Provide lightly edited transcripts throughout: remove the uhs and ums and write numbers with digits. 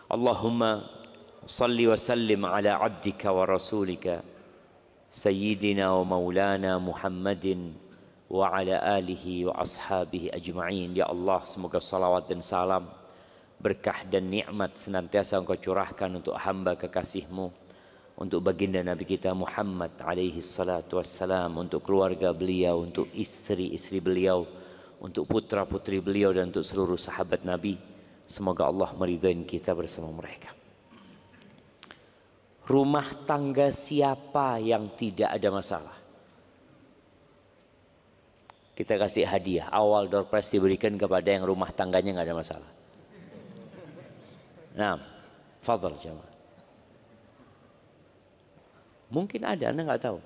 Allahumma salli wa sallim ala abdika wa rasulika Sayyidina wa maulana Muhammadin wa ala alihi wa ashabihi ajma'in. Ya Allah, semoga salawat dan salam, berkah dan nikmat senantiasa Engkau curahkan untuk hamba kekasih-Mu, untuk baginda Nabi kita Muhammad alaihi salatu wassalam, untuk keluarga beliau, untuk istri-istri beliau, untuk putra-putri beliau, dan untuk seluruh sahabat Nabi. Semoga Allah meridai kita bersama mereka. Rumah tangga siapa yang tidak ada masalah? Kita kasih hadiah. Awal door prize diberikan kepada yang rumah tangganya nggak ada masalah. Nah, fadhal jamaah. Mungkin ada, Anda nggak tahu.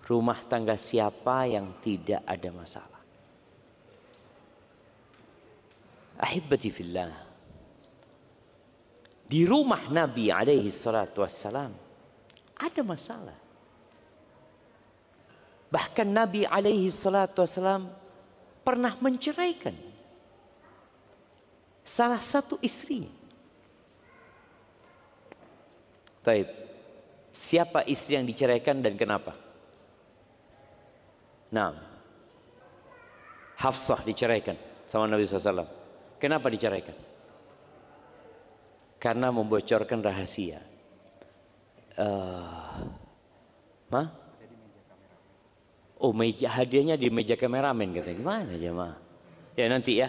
Rumah tangga siapa yang tidak ada masalah? Ahibati fillah. Di rumah Nabi alaihi salatu wassalam ada masalah. Bahkan Nabi alaihi salatu wassalam pernah menceraikan salah satu istri. Baik, siapa istri yang diceraikan dan kenapa? Nah, Hafsah diceraikan sama Nabi SAW. Kenapa diceraikan? Karena membocorkan rahasia. Oh, meja hadiahnya di meja kameramen katanya. Gimana jemaah? Ya nanti ya.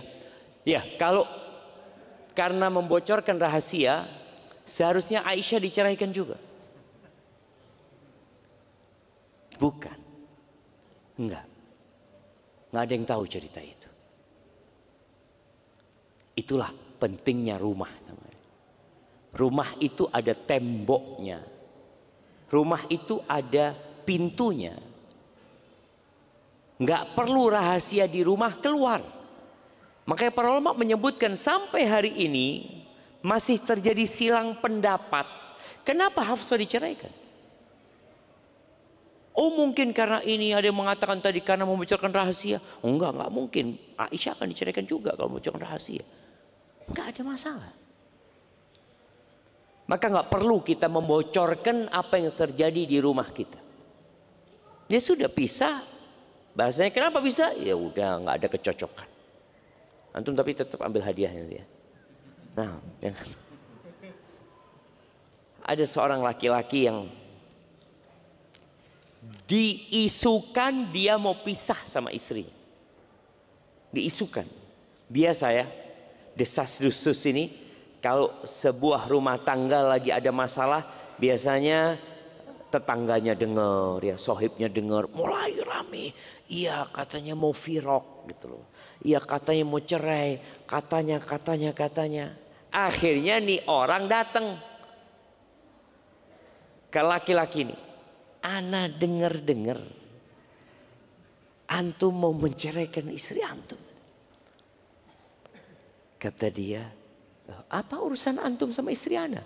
Ya, kalau karena membocorkan rahasia, seharusnya Aisyah diceraikan juga. Bukan. Enggak ada yang tahu cerita itu. Itulah pentingnya rumah namanya. Rumah itu ada temboknya. Rumah itu ada pintunya. Enggak perlu rahasia di rumah keluar. Makanya para ulama menyebutkan sampai hari ini masih terjadi silang pendapat. Kenapa Hafsah diceraikan? Oh, mungkin karena ini, ada yang mengatakan tadi karena membocorkan rahasia. Oh, enggak mungkin. Aisyah akan diceraikan juga kalau membocorkan rahasia. Enggak ada masalah. Maka enggak perlu kita membocorkan apa yang terjadi di rumah kita. Dia sudah pisah. Bahasanya kenapa bisa? Ya udah, enggak ada kecocokan. Antum tapi tetap ambil hadiahnya dia. Nah, jangan. Ada seorang laki-laki yang diisukan dia mau pisah sama istrinya. Diisukan. Biasa ya, desas-desus ini kalau sebuah rumah tangga lagi ada masalah, biasanya tetangganya dengar, ya sohibnya dengar, mulai rame. Iya, katanya mau firok gitu loh. Iya, katanya mau cerai, katanya. Akhirnya nih orang datang ke laki-laki ini. Ana dengar antum mau menceraikan istri antum. Kata dia, apa urusan antum sama istri ana?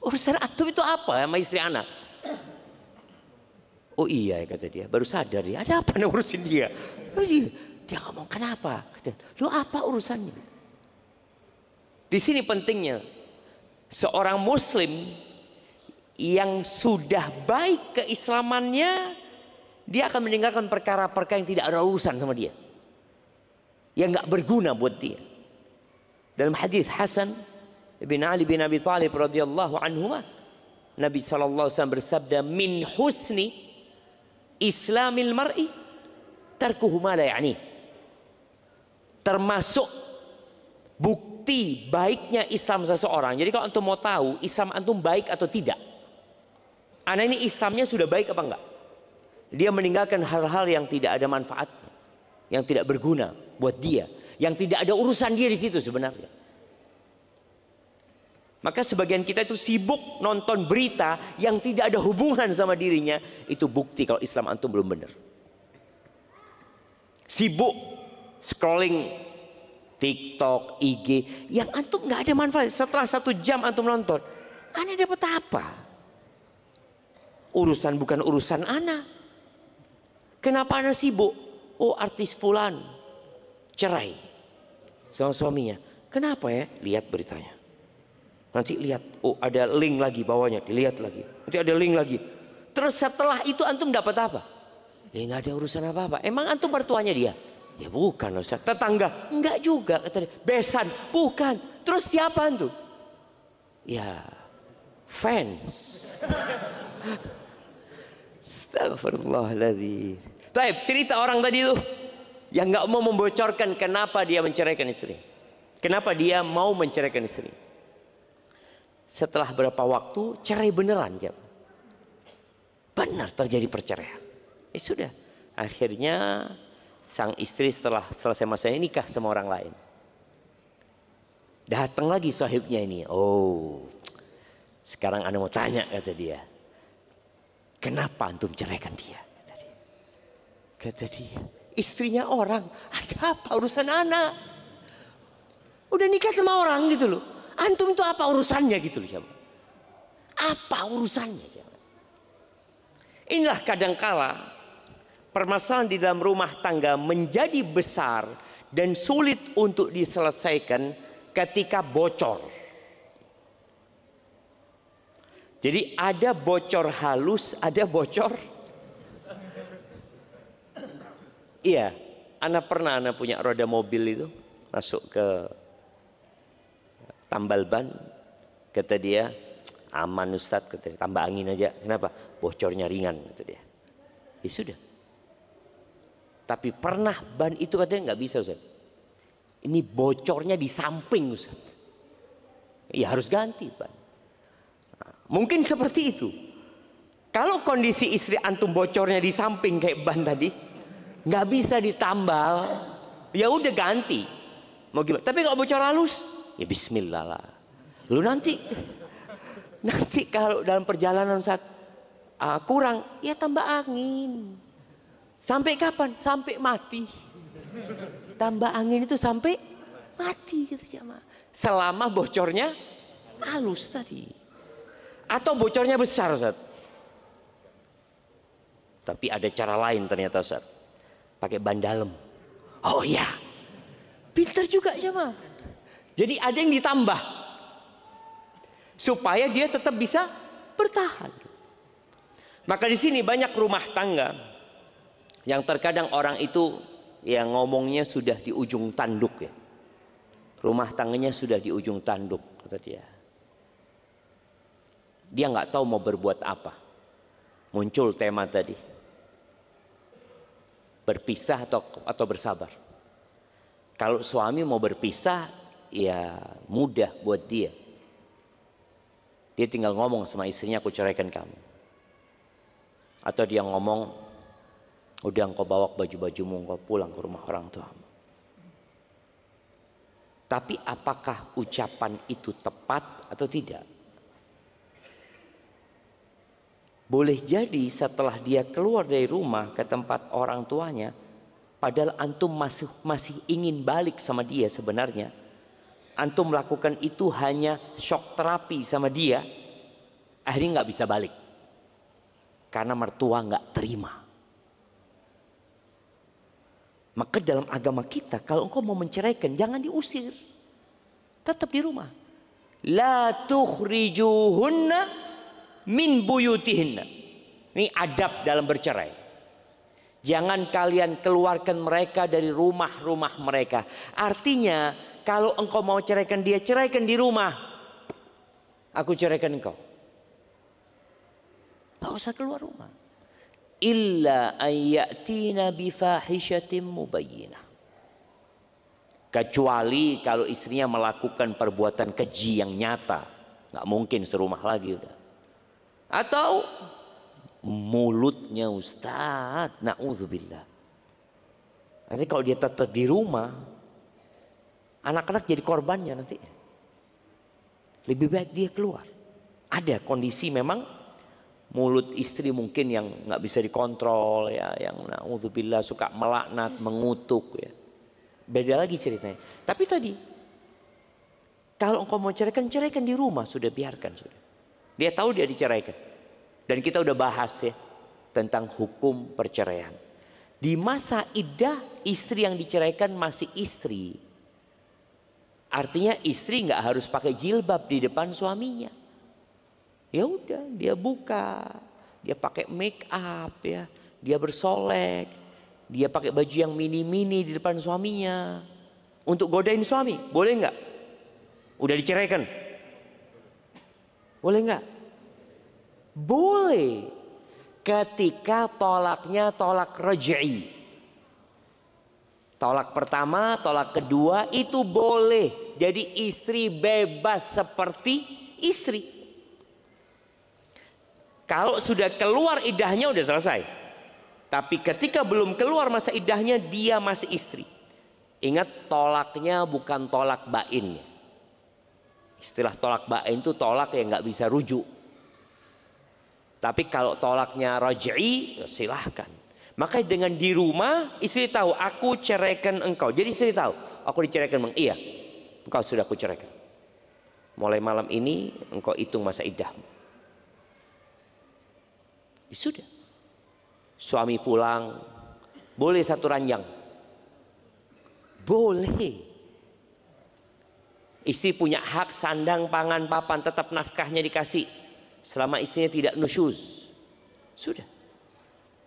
Urusan antum itu apa sama istri ana? Oh iya, kata dia, baru sadar dia, ada apa nih urusin dia? Dia ngomong kenapa? Kata, lu apa urusannya? Di sini pentingnya seorang muslim yang sudah baik keislamannya, dia akan meninggalkan perkara-perkara yang tidak ada urusan sama dia, yang nggak berguna buat dia. Dalam hadis Hasan bin Ali bin Abi Thalib radhiyallahu anhuma, Nabi SAW bersabda, min husni islamil mar'i tarkuhu ma la ya'ni. Termasuk bukti baiknya Islam seseorang. Jadi kalau antum mau tahu Islam antum baik atau tidak, anak ini Islamnya sudah baik apa enggak? Dia meninggalkan hal-hal yang tidak ada manfaat, yang tidak berguna buat dia, yang tidak ada urusan dia di situ sebenarnya. Maka sebagian kita itu sibuk nonton berita yang tidak ada hubungan sama dirinya. Itu bukti kalau Islam antum belum benar. Sibuk scrolling TikTok, IG yang antum nggak ada manfaat. Setelah 1 jam antum nonton, aneh dapat apa? Urusan bukan urusan ana. Kenapa ana sibuk? Oh, artis fulan cerai sama suaminya. Kenapa ya? Lihat beritanya. Nanti lihat, oh ada link lagi bawahnya, dilihat lagi. Nanti ada link lagi. Terus setelah itu antum dapat apa? Ya nggak ada urusan apa-apa. Emang antum mertuanya dia? Ya bukan Ustaz. Tetangga? Enggak juga. Kata dia. Besan? Bukan. Terus siapa antum? Ya fans. Astagfirullahaladzim. Taib, cerita orang tadi itu yang nggak mau membocorkan kenapa dia menceraikan istri. Kenapa dia mau menceraikan istri. Setelah berapa waktu cerai beneran ya. Benar terjadi perceraian. Sudah. Akhirnya sang istri setelah selesai masanya nikah sama orang lain. Datang lagi sahibnya ini. Oh, sekarang ana mau tanya, kata dia. Kenapa antum ceraikan dia? Kata dia, istrinya orang. Ada apa urusan anak? Udah nikah sama orang gitu loh. Antum tuh apa urusannya gitu loh. Apa urusannya? Inilah kadangkala permasalahan di dalam rumah tangga menjadi besar dan sulit untuk diselesaikan ketika bocor. Jadi ada bocor halus, ada bocor. Iya, anak punya roda mobil itu masuk ke tambal ban, kata dia aman Ustadz, kata dia, tambah angin aja. Kenapa? Bocornya ringan, kata dia. Ya sudah. Tapi pernah ban itu katanya nggak bisa Ustadz. Ini bocornya di samping Ustadz. Ya harus ganti ban. Nah, mungkin seperti itu. Kalau kondisi istri antum bocornya di samping kayak ban tadi, nggak bisa ditambal, ya udah ganti. Mau gimana? Tapi kalau bocor halus, ya Bismillah lah. Lu nanti kalau dalam perjalanan saat kurang, ya tambah angin. Sampai kapan? Sampai mati. Tambah angin itu sampai mati gitu jamaah. Selama bocornya halus tadi. Atau bocornya besar Ustaz. Tapi ada cara lain ternyata Ustaz. Pakai ban dalam. Oh iya. Pinter juga jamaah. Jadi ada yang ditambah. Supaya dia tetap bisa bertahan. Maka di sini banyak rumah tangga yang terkadang orang itu yang ngomongnya sudah di ujung tanduk ya. Rumah tangganya sudah di ujung tanduk kata dia. Dia nggak tahu mau berbuat apa. Muncul tema tadi. Berpisah atau bersabar. Kalau suami mau berpisah ya mudah buat dia. Dia tinggal ngomong sama istrinya, aku ceraikan kamu. Atau dia ngomong, udah engkau bawa baju-bajumu, engkau pulang ke rumah orang tuamu. Tapi apakah ucapan itu tepat atau tidak? Boleh jadi setelah dia keluar dari rumah ke tempat orang tuanya, padahal antum masih ingin balik sama dia sebenarnya. Antum melakukan itu hanya shock terapi sama dia, akhirnya nggak bisa balik karena mertua nggak terima. Maka dalam agama kita kalau engkau mau menceraikan jangan diusir, tetap di rumah. La tukhrijuhunna min buyutihinna. Ini adab dalam bercerai. Jangan kalian keluarkan mereka dari rumah-rumah mereka. Artinya kalau engkau mau ceraikan dia, ceraikan di rumah. Aku ceraikan engkau. Tak usah keluar rumah. Illa ayyatina bifahishatin mubayyinah. Kecuali kalau istrinya melakukan perbuatan keji yang nyata. Nggak mungkin serumah lagi udah. Atau mulutnya Ustaz, na'udzubillah. Nanti kalau dia tetap di rumah, anak-anak jadi korbannya nanti. Lebih baik dia keluar. Ada kondisi memang mulut istri mungkin yang nggak bisa dikontrol ya, yang na'udzubillah suka melaknat, mengutuk ya. Beda lagi ceritanya. Tapi tadi kalau engkau mau ceraikan, ceraikan di rumah, sudah biarkan sudah. Dia tahu dia diceraikan. Dan kita udah bahas ya tentang hukum perceraian. Di masa iddah istri yang diceraikan masih istri. Artinya istri nggak harus pakai jilbab di depan suaminya. Ya udah, dia buka, dia pakai make up ya, dia bersolek, dia pakai baju yang mini-mini di depan suaminya untuk godain suami, boleh nggak? Udah diceraikan, boleh nggak? Boleh, ketika tolaknya tolak raj'i. Tolak pertama, tolak kedua itu boleh. Jadi istri bebas seperti istri. Kalau sudah keluar iddahnya udah selesai. Tapi ketika belum keluar masa iddahnya dia masih istri. Ingat, tolaknya bukan tolak bain. Istilah tolak bain itu tolak yang nggak bisa rujuk. Tapi kalau tolaknya raj'i, silahkan. Maka dengan di rumah istri tahu aku ceraikan engkau. Jadi istri tahu aku diceraikan bang. Iya, engkau sudah aku ceraikan. Mulai malam ini engkau hitung masa iddahmu. Sudah. Suami pulang, boleh satu ranjang. Boleh. Istri punya hak sandang, pangan, papan, tetap nafkahnya dikasih. Selama istrinya tidak nusyuz. Sudah.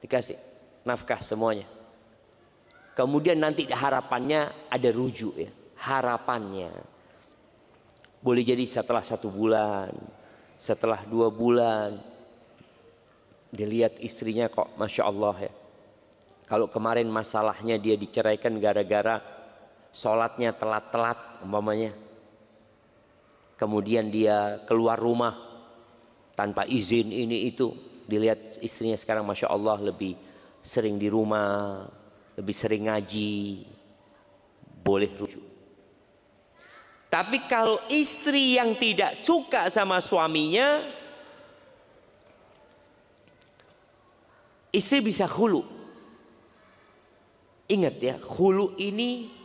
Dikasih nafkah semuanya. Kemudian nanti harapannya ada rujuk ya. Harapannya boleh jadi setelah 1 bulan, setelah 2 bulan, dilihat istrinya kok Masya Allah ya. Kalau kemarin masalahnya dia diceraikan gara-gara sholatnya telat-telat umpamanya. Kemudian dia keluar rumah tanpa izin ini itu. Dilihat istrinya sekarang Masya Allah lebih sering di rumah, lebih sering ngaji, boleh rujuk. Tapi kalau istri yang tidak suka sama suaminya, istri bisa khulu. Ingat ya, khulu ini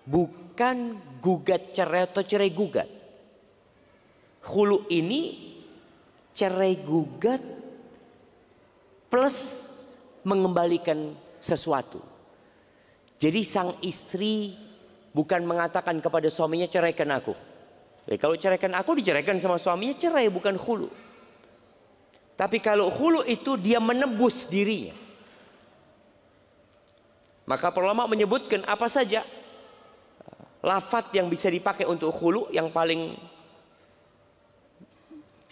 bukan gugat cerai atau cerai gugat. Khulu ini cerai gugat plus mengembalikan sesuatu. Jadi sang istri bukan mengatakan kepada suaminya ceraikan aku. Kalau ceraikan aku diceraikan sama suaminya, cerai bukan khulu. Tapi kalau khulu itu dia menebus dirinya. Maka para ulama menyebutkan apa saja lafaz yang bisa dipakai untuk khulu. Yang paling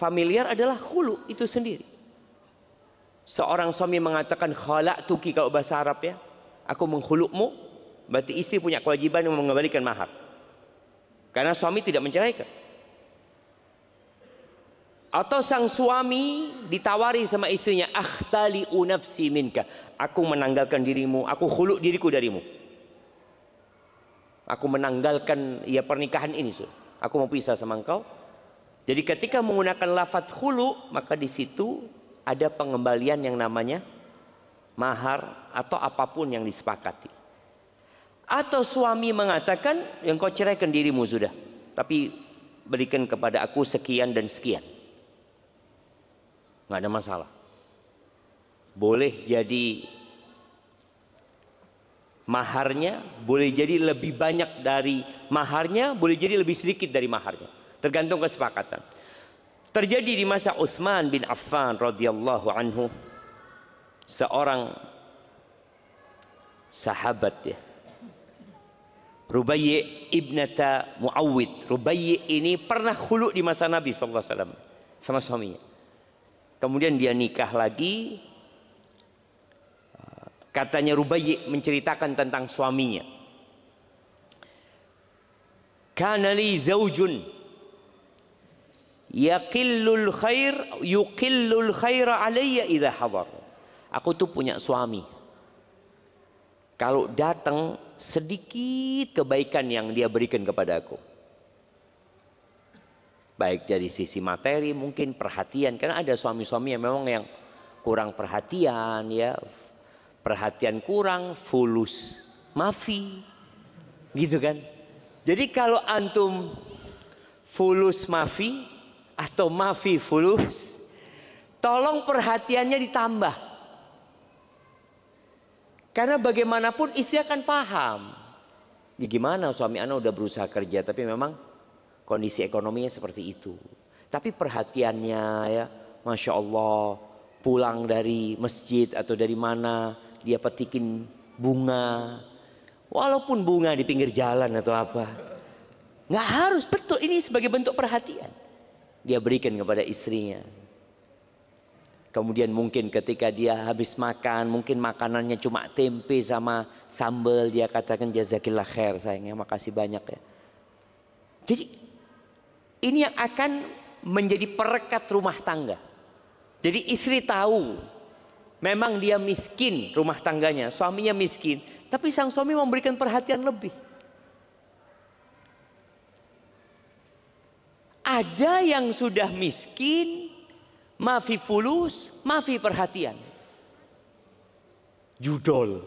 familiar adalah khulu itu sendiri. Seorang suami mengatakan khala'tuki kalau bahasa Arab ya, aku menghulukmu, berarti istri punya kewajiban yang mengembalikan mahar. Karena suami tidak menceraikan. Atau sang suami ditawari sama istrinya, akhtali'u nafsi minka, aku menanggalkan dirimu, aku khuluk diriku darimu. Aku menanggalkan ya pernikahan ini, aku mau pisah sama engkau. Jadi ketika menggunakan lafaz khulu, maka di situ ada pengembalian yang namanya mahar atau apapun yang disepakati. Atau suami mengatakan, yang kau ceraikan dirimu sudah, tapi berikan kepada aku sekian dan sekian. Nggak ada masalah. Boleh jadi maharnya, boleh jadi lebih banyak dari maharnya, boleh jadi lebih sedikit dari maharnya. Tergantung kesepakatan. Terjadi di masa Utsman bin Affan radhiyallahu anhu, seorang sahabat ya, Rubayyi ibnata Muawwid. Rubayyi ini pernah khulu di masa Nabi SAW sama suaminya. Kemudian dia nikah lagi. Katanya Rubayyi menceritakan tentang suaminya. Kana li zaujun yaqillul khaira alayya idza hadar. Aku tuh punya suami. Kalau datang sedikit kebaikan yang dia berikan kepada aku. Baik dari sisi materi mungkin perhatian, karena ada suami-suami yang memang yang kurang perhatian ya. Perhatian kurang, fulus, mafi. Gitu kan? Jadi kalau antum fulus mafi atau mafi fulus, tolong perhatiannya ditambah. Karena bagaimanapun istri akan paham. gimana suami ana udah berusaha kerja tapi memang kondisi ekonominya seperti itu. Tapi perhatiannya ya, Masya Allah, pulang dari masjid atau dari mana dia petikin bunga, walaupun bunga di pinggir jalan atau apa, nggak harus, betul, ini sebagai bentuk perhatian dia berikan kepada istrinya. Kemudian mungkin ketika dia habis makan, mungkin makanannya cuma tempe sama sambal, dia katakan jazakillah khair sayangnya, makasih banyak ya. Jadi ini yang akan menjadi perekat rumah tangga. Jadi istri tahu memang dia miskin rumah tangganya, suaminya miskin, tapi sang suami memberikan perhatian lebih. Ada yang sudah miskin, mafi fulus, mafi perhatian. Judol.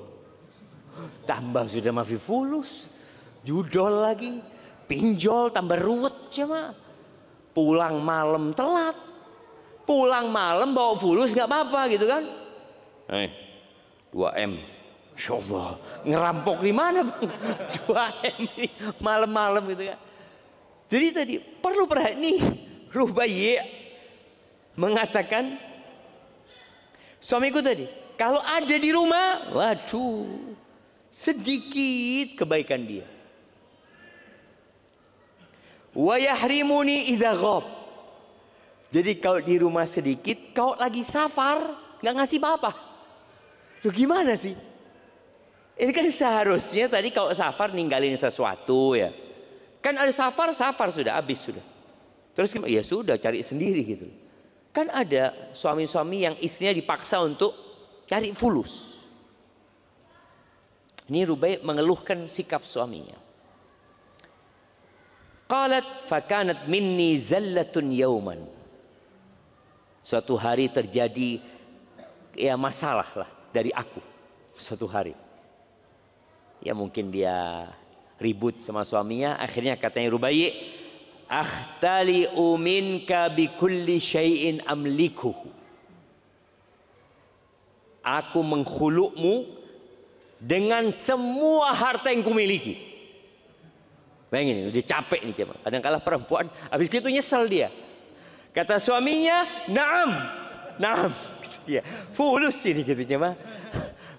Tambah sudah mafi fulus, judol lagi, pinjol tambah ruwet cuma. Pulang malam telat, pulang malam bawa fulus nggak apa-apa gitu kan? 2M, Masya Allah, ngerampok di mana bang? 2M ini malam-malam gitu kan? Jadi tadi perlu perhatian nih. Rubayyi mengatakan suamiku tadi kalau ada di rumah, waduh, sedikit kebaikan dia. Wa yahrimuni idza ghab. Jadi kalau di rumah sedikit, kalau lagi safar nggak ngasih apa-apa. Tuh gimana sih? Ini kan seharusnya tadi kalau safar ninggalin sesuatu ya. Kan ada safar sudah habis sudah. Terus ya sudah cari sendiri gitu. Kan ada suami-suami yang istrinya dipaksa untuk cari fulus. Ini Rubayyi mengeluhkan sikap suaminya. Qalat fakanat minni zallatun yauman. Suatu hari terjadi ya masalah lah dari aku. Suatu hari. Ya mungkin dia ribut sama suaminya, akhirnya katanya Rubayyi, akhtali'u minka bikulli syai'in amlikuhu. Aku menghulukmu dengan semua harta yang kumiliki. Bayangin, udah capek nih cuma. Kadang-kala perempuan habis itu nyesel dia. Kata suaminya, naam, dia fulus ini gitu cuma.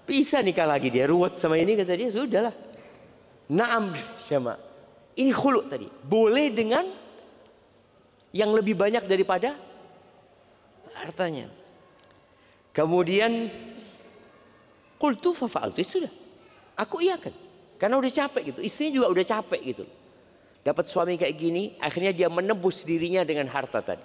Bisa nikah lagi dia, ruwet sama ini kata dia, sudahlah. Naam sama. Ini khuluk tadi. Boleh dengan yang lebih banyak daripada hartanya. Kemudian qultu fa fa'altu, sudah. Aku iakan. Karena udah capek gitu. Istrinya juga udah capek gitu. Dapat suami kayak gini, akhirnya dia menebus dirinya dengan harta tadi.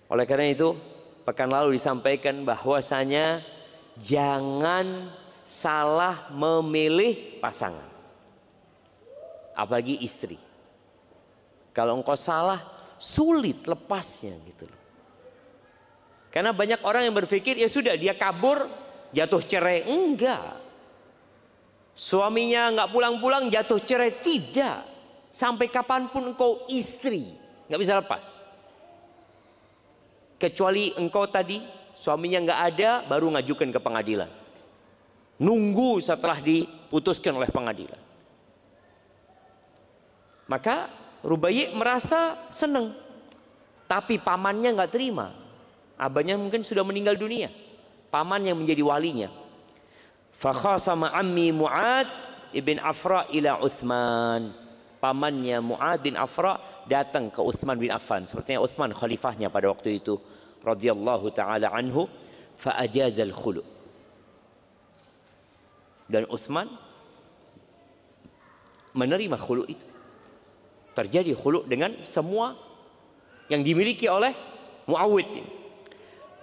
Oleh karena itu, pekan lalu disampaikan bahwasanya jangan salah memilih pasangan. Apalagi istri. Kalau engkau salah, sulit lepasnya gitu loh. Karena banyak orang yang berpikir ya sudah dia kabur, jatuh cerai. Enggak. Suaminya nggak pulang-pulang, jatuh cerai. Tidak. Sampai kapanpun engkau istri, nggak bisa lepas. Kecuali engkau tadi suaminya nggak ada, baru ngajukan ke pengadilan. Nunggu setelah diputuskan oleh pengadilan. Maka Rubayyi merasa senang, tapi pamannya nggak terima. Abahnya mungkin sudah meninggal dunia. Paman yang menjadi walinya. Fakhasama ammi Mu'ad ibn Afra ila Uthman. Pamannya Mu'ad bin Afra datang ke Uthman bin Affan. Sepertinya Uthman khalifahnya pada waktu itu, radhiyallahu taala anhu, fa ajazal khulu'. Dan Uthman menerima khulu' itu. Terjadi khulu' dengan semua yang dimiliki oleh Muawid ini.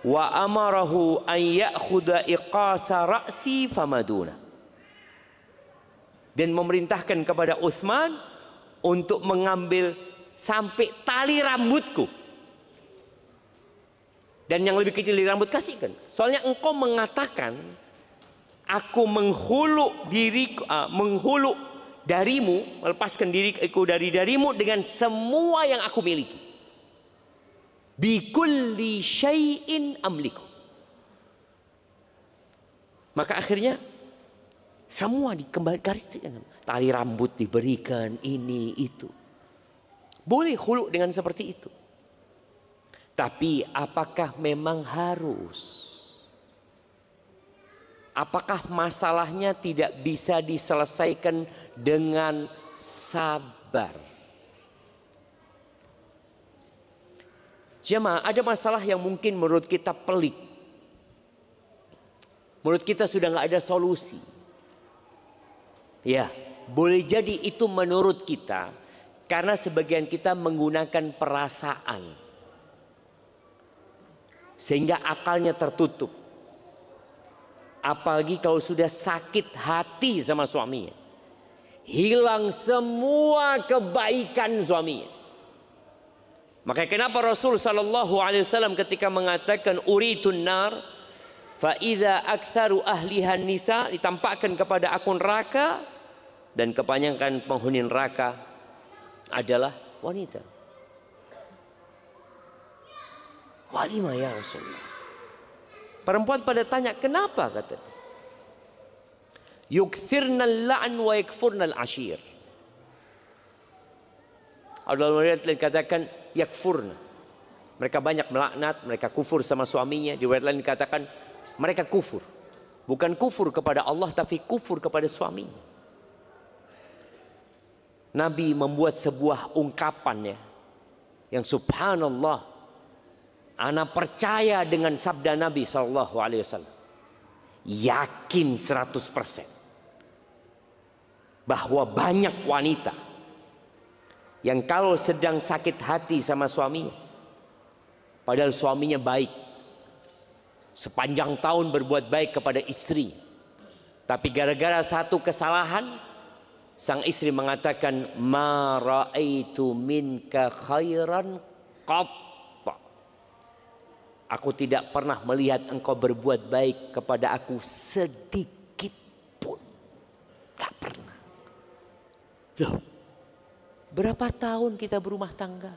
Wa amarahu an ya'khudha iqasa ra'si famaduna. Dan memerintahkan kepada Uthman untuk mengambil sampai tali rambutku. Dan yang lebih kecil dari rambut kasihkan. Soalnya engkau mengatakan aku menghuluk diriku, menghuluk darimu, melepaskan diriku dari darimu dengan semua yang aku miliki. Bikulli syai'in amliku. Maka akhirnya Semua dikembalikan. Tali rambut diberikan, ini itu. Boleh khulu dengan seperti itu. Tapi apakah memang harus? Apakah masalahnya tidak bisa diselesaikan dengan sabar? Jemaah, ada masalah yang mungkin menurut kita pelik. Menurut kita sudah nggak ada solusi. Ya, boleh jadi itu menurut kita karena sebagian kita menggunakan perasaan. Sehingga akalnya tertutup. Apalagi kalau sudah sakit hati sama suaminya. Hilang semua kebaikan suaminya. Makanya kenapa Rasul sallallahu alaihi wasallam ketika mengatakan uritun nar fa idza aktsaru ahliha nisa, ditampakkan kepada aku neraka dan kebanyakan penghuni neraka adalah wanita. Walima ya Rasulullah. Perempuan pada tanya, kenapa? Kata, yukthirna al-la'n wa yakfurna al-ashir. Allah dikatakan yakfurna. Mereka banyak melaknat, mereka kufur sama suaminya. Di riwayat lain dikatakan mereka kufur. Bukan kufur kepada Allah tapi kufur kepada suaminya. Nabi membuat sebuah ungkapan ya, yang subhanallah. Ana percaya dengan sabda Nabi sallallahu alaihi wasallam. Yakin 100% bahwa banyak wanita yang kalau sedang sakit hati sama suaminya, padahal suaminya baik, sepanjang tahun berbuat baik kepada istri, tapi gara-gara satu kesalahan sang istri mengatakan ma raaitu minka khairan qat. Aku tidak pernah melihat engkau berbuat baik kepada aku sedikit pun. Tak pernah. Loh, berapa tahun kita berumah tangga?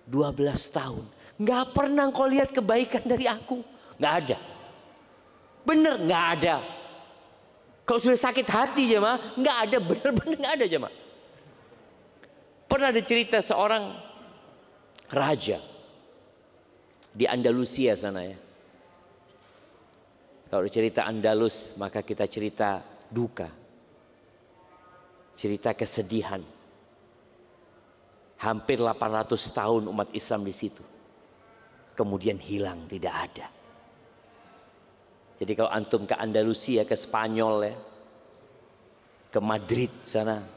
12 tahun. Nggak pernah engkau lihat kebaikan dari aku. Nggak ada. Bener nggak ada. Kalau sudah sakit hati jemaah, nggak ada, bener-bener nggak ada jemaah. Pernah ada cerita seorang raja di Andalusia sana ya. Kalau cerita Andalus maka kita cerita duka. Cerita kesedihan. Hampir 800 tahun umat Islam di situ. Kemudian hilang, tidak ada. Jadi kalau antum ke Andalusia, ke Spanyol ya, ke Madrid sana,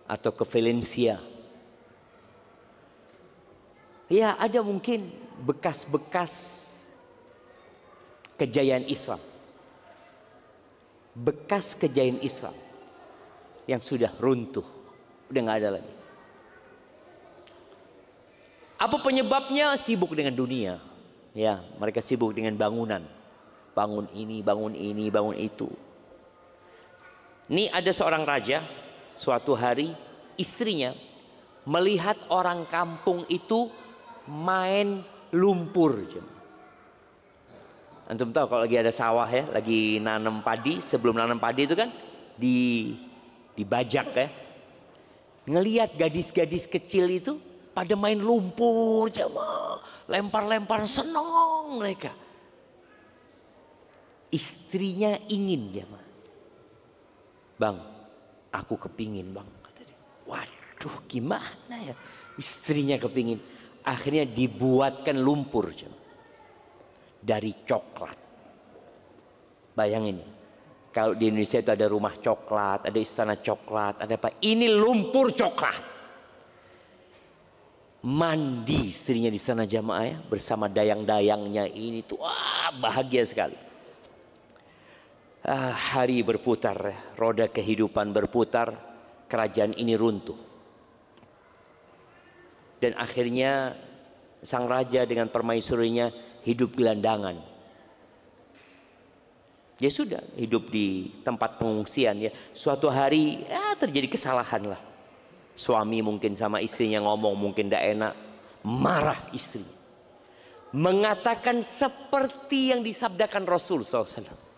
atau ke Valencia, ya ada mungkin bekas-bekas kejayaan Islam. Bekas kejayaan Islam yang sudah runtuh, udah nggak ada lagi. Apa penyebabnya? Sibuk dengan dunia. Ya, mereka sibuk dengan bangunan. Bangun ini, bangun ini, bangun itu. Ini ada seorang raja, suatu hari istrinya melihat orang kampung itu main lumpur. Antum tahu kalau lagi ada sawah ya, lagi nanam padi, sebelum nanam padi itu kan dibajak ya. Ngelihat gadis-gadis kecil itu pada main lumpur jemaah, lempar-lempar, senang mereka. Istrinya ingin jemaah. Bang, aku kepingin bang, kata dia. Waduh, gimana ya? Istrinya kepingin. Akhirnya dibuatkan lumpur dari coklat. Bayangin ya, kalau di Indonesia itu ada rumah coklat, ada istana coklat, ada apa? Ini lumpur coklat. Mandi istrinya di sana jamaah ya, bersama dayang-dayangnya ini tuh, wah bahagia sekali. Hari berputar, roda kehidupan berputar, kerajaan ini runtuh. Dan akhirnya sang raja dengan permaisurinya hidup gelandangan. Ya sudah, hidup di tempat pengungsian ya. Suatu hari ya terjadi kesalahan lah. Suami mungkin sama istrinya ngomong mungkin tidak enak. Marah istri. Mengatakan seperti yang disabdakan Rasul SAW.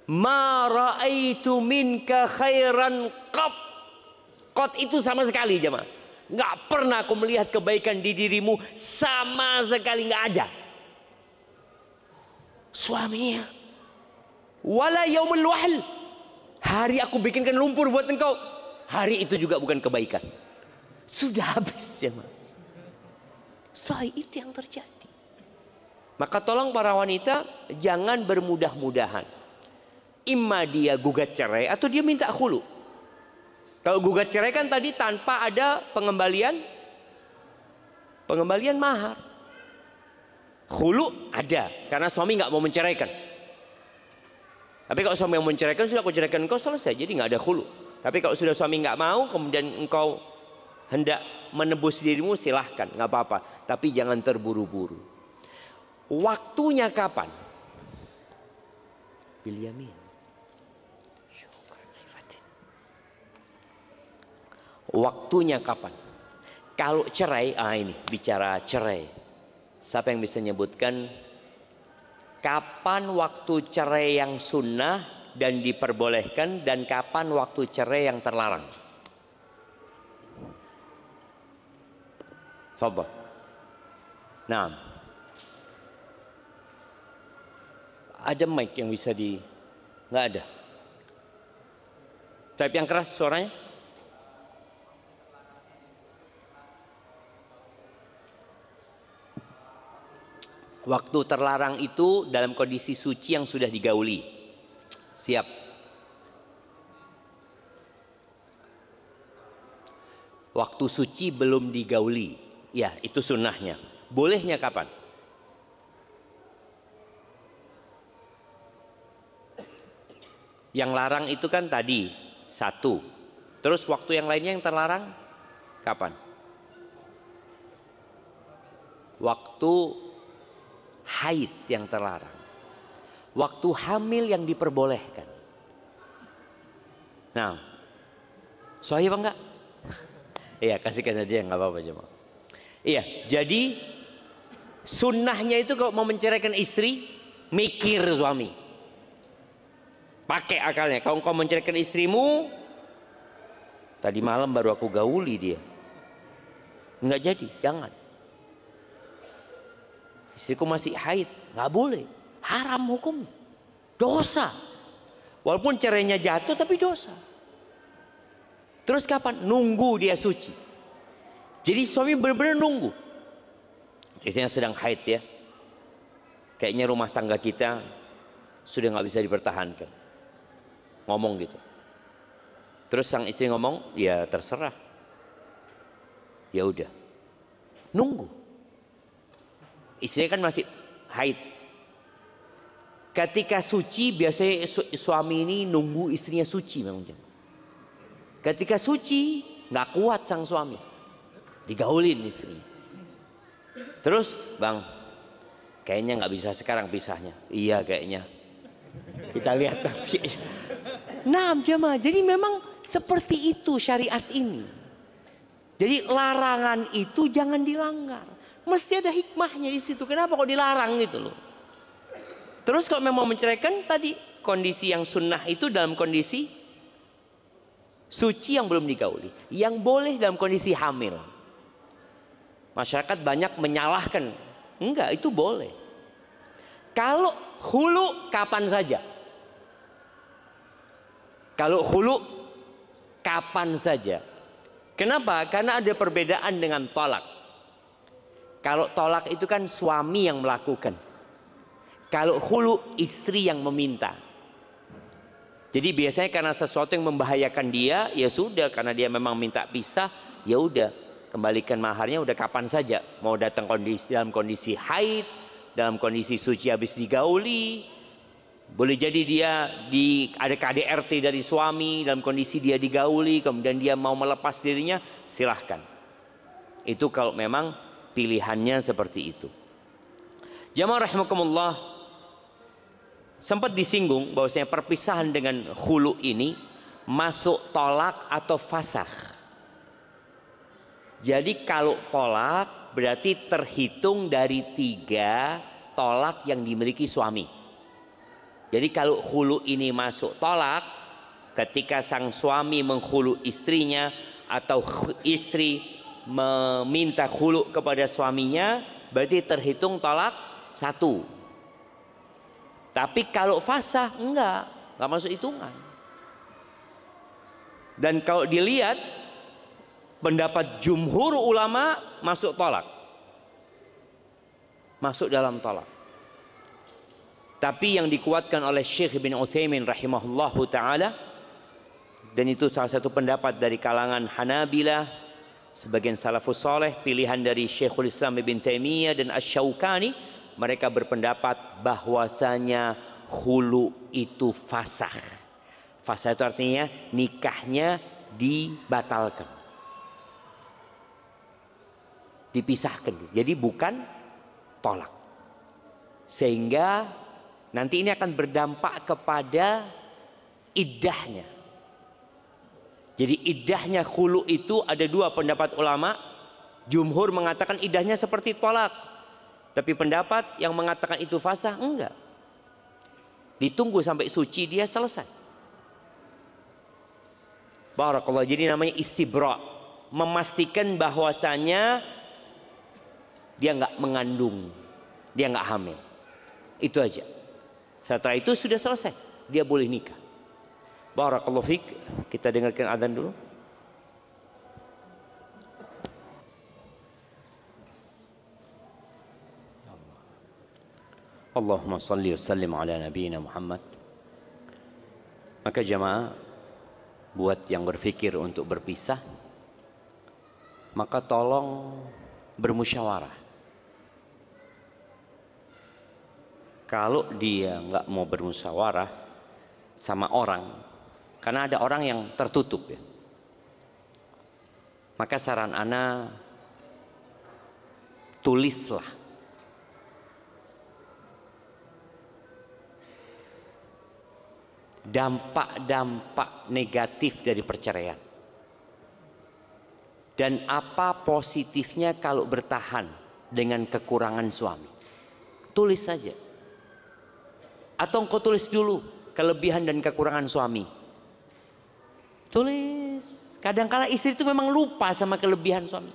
Ma ra'aitu minka khairan qat. Qat itu sama sekali jemaah. Nggak pernah aku melihat kebaikan di dirimu, sama sekali nggak ada. Suaminya, wala yaumul wahl, hari aku bikinkan lumpur buat engkau, hari itu juga bukan kebaikan. Sudah habis jemaah. Itu yang terjadi. Maka tolong para wanita jangan bermudah-mudahan. Imma dia gugat cerai atau dia minta khulu. Kalau gugat cerai kan tadi tanpa ada pengembalian mahar. Khulu ada karena suami nggak mau menceraikan. Tapi kalau suami yang menceraikan, sudah aku ceraikan engkau, selesai, jadi nggak ada khulu. Tapi kalau sudah suami nggak mau, kemudian engkau hendak menebus dirimu, silahkan, nggak apa-apa. Tapi jangan terburu-buru. Waktunya kapan? Bil yamin. Waktunya kapan? Kalau cerai, ini bicara cerai. Siapa yang bisa menyebutkan kapan waktu cerai yang sunnah dan diperbolehkan, dan kapan waktu cerai yang terlarang? Fadhal. Nah, ada mic yang bisa nggak ada. Type yang keras suaranya. Waktu terlarang itu dalam kondisi suci yang sudah digauli. Siap. Waktu suci belum digauli. Ya, itu sunnahnya. Bolehnya kapan? Yang larang itu kan tadi satu. Terus waktu yang lainnya yang terlarang kapan? Waktu haid yang terlarang, waktu hamil yang diperbolehkan. Nah, sahih apa enggak? Iya, kasihkan aja, nggak apa-apa jemaah. Iya, jadi sunnahnya itu kalau mau menceraikan istri, mikir suami, pakai akalnya. Kalau engkau menceraikan istrimu, tadi malam baru aku gauli dia, nggak jadi, jangan. Istriku masih haid, nggak boleh, haram hukum, dosa. Walaupun cerainya jatuh tapi dosa. Terus kapan? Nunggu dia suci. Jadi suami benar-benar nunggu. Istrinya sedang haid ya, kayaknya rumah tangga kita sudah nggak bisa dipertahankan. Ngomong gitu. Terus sang istri ngomong, ya terserah. Ya udah, nunggu. Istrinya kan masih haid. Ketika suci biasanya suami ini nunggu istrinya suci memang. Ketika suci nggak kuat sang suami, digaulin istrinya. Terus bang, kayaknya nggak bisa sekarang pisahnya. Iya kayaknya. Kita lihat nanti. Nah jemaah, jadi memang seperti itu syariat ini. Jadi larangan itu jangan dilanggar. Mesti ada hikmahnya di situ. Kenapa kok dilarang gitu loh? Terus kalau memang menceraikan tadi kondisi yang sunnah itu dalam kondisi suci yang belum digauli. Yang boleh dalam kondisi hamil. Masyarakat banyak menyalahkan. Enggak, itu boleh. Kalau hulu kapan saja. Kalau hulu kapan saja. Kenapa? Karena ada perbedaan dengan tolak. Kalau tolak itu kan suami yang melakukan. Kalau khulu istri yang meminta. Jadi biasanya karena sesuatu yang membahayakan dia, ya sudah, karena dia memang minta pisah, ya udah, kembalikan maharnya udah kapan saja. Mau datang dalam kondisi haid, dalam kondisi suci habis digauli. Boleh jadi dia ada KDRT dari suami dalam kondisi dia digauli, kemudian dia mau melepas dirinya, silahkan. Itu kalau memang pilihannya seperti itu. Jamaah rahimakumullah, sempat disinggung bahwasanya perpisahan dengan khulu ini masuk tolak atau fasakh. Jadi kalau tolak berarti terhitung dari 3 tolak yang dimiliki suami. Jadi kalau khulu ini masuk tolak, ketika sang suami menghulu istrinya atau istri meminta khulu kepada suaminya, berarti terhitung tolak satu. Tapi kalau fasah enggak masuk hitungan. Dan kalau dilihat pendapat jumhur ulama masuk tolak, masuk dalam tolak. Tapi yang dikuatkan oleh Syekh Ibn Utsaimin rahimahullahu ta'ala, dan itu salah satu pendapat dari kalangan Hanabilah, sebagian salafus soleh, pilihan dari Syekhul Islam Ibn Taimiyah dan Asy-Syaukani, mereka berpendapat bahwasanya khulu itu fasakh. Fasakh itu artinya nikahnya dibatalkan, dipisahkan, jadi bukan tolak. Sehingga nanti ini akan berdampak kepada iddahnya. Jadi iddahnya khulu itu ada dua pendapat ulama. Jumhur mengatakan iddahnya seperti tolak, tapi pendapat yang mengatakan itu fasah enggak. Ditunggu sampai suci dia selesai. Barakallah. Jadi namanya istibra, memastikan bahwasanya dia enggak mengandung, dia enggak hamil. Itu aja. Setelah itu sudah selesai, dia boleh nikah. Barakallahu fiik. Kita dengarkan azan dulu. Allahumma salli wa sallim ala nabiyyina Muhammad. Maka jamaah, buat yang berpikir untuk berpisah, maka tolong bermusyawarah. Kalau dia nggak mau bermusyawarah sama orang, karena ada orang yang tertutup ya, maka saran ana, tulislah dampak-dampak negatif dari perceraian dan apa positifnya kalau bertahan dengan kekurangan suami. Tulis saja. Atau engkau tulis dulu kelebihan dan kekurangan suami. Tulis. Kadang-kala istri itu memang lupa sama kelebihan suami.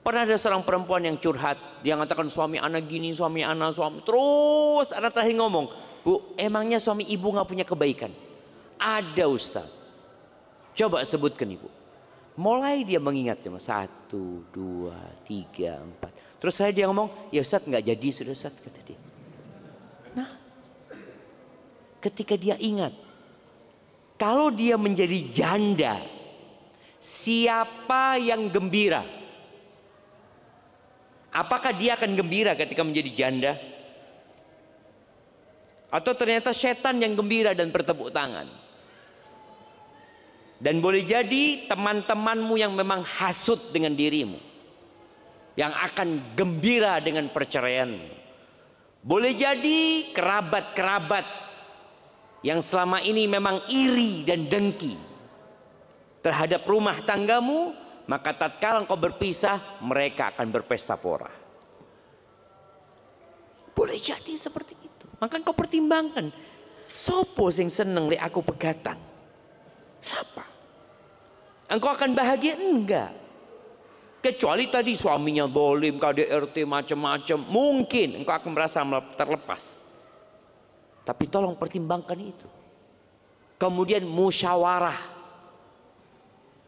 Pernah ada seorang perempuan yang curhat, dia mengatakan suami anak gini, suami anak, suami. Terus anak terakhir ngomong, Bu, emangnya suami ibu nggak punya kebaikan? Ada, Ustaz. Coba sebutkan ibu. Mulai dia mengingat, 1, 2, 3, 4. Terus dia ngomong, ya Ustaz nggak jadi sudah Ustaz, kata dia. Nah, ketika dia ingat, kalau dia menjadi janda, siapa yang gembira? Apakah dia akan gembira ketika menjadi janda? Atau ternyata setan yang gembira dan bertepuk tangan? Dan boleh jadi teman-temanmu yang memang hasut dengan dirimu, yang akan gembira dengan perceraianmu. Boleh jadi kerabat-kerabat yang selama ini memang iri dan dengki terhadap rumah tanggamu, maka tatkala engkau berpisah, mereka akan berpesta pora. Boleh jadi seperti itu. Maka engkau pertimbangkan, sopo sing seneng lek aku pegatan? Siapa? Engkau akan bahagia? Enggak. Kecuali tadi suaminya dolim, KDRT macam-macam, mungkin engkau akan merasa terlepas. Tapi tolong pertimbangkan itu. Kemudian musyawarah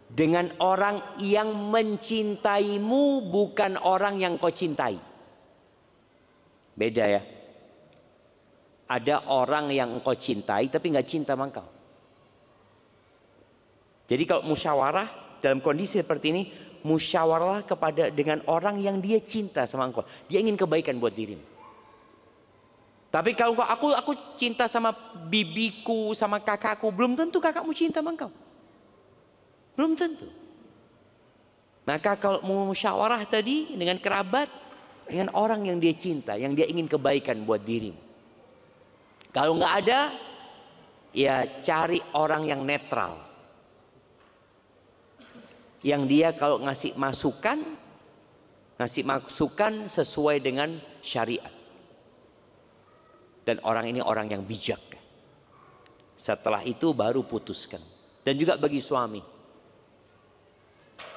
dengan orang yang mencintaimu, bukan orang yang kau cintai. Beda ya. Ada orang yang engkau cintai tapi nggak cinta sama engkau. Jadi kalau musyawarah dalam kondisi seperti ini, musyawarah dengan orang yang dia cinta sama engkau. Dia ingin kebaikan buat dirimu. Tapi kalau aku cinta sama bibiku, sama kakakku, belum tentu kakakmu cinta sama engkau. Belum tentu. Maka kalau mau musyawarah tadi dengan kerabat, dengan orang yang dia cinta, yang dia ingin kebaikan buat dirimu. Kalau nggak ada, ya cari orang yang netral. Yang dia kalau ngasih masukan sesuai dengan syariat. Dan orang ini orang yang bijak. Setelah itu baru putuskan. Dan juga bagi suami.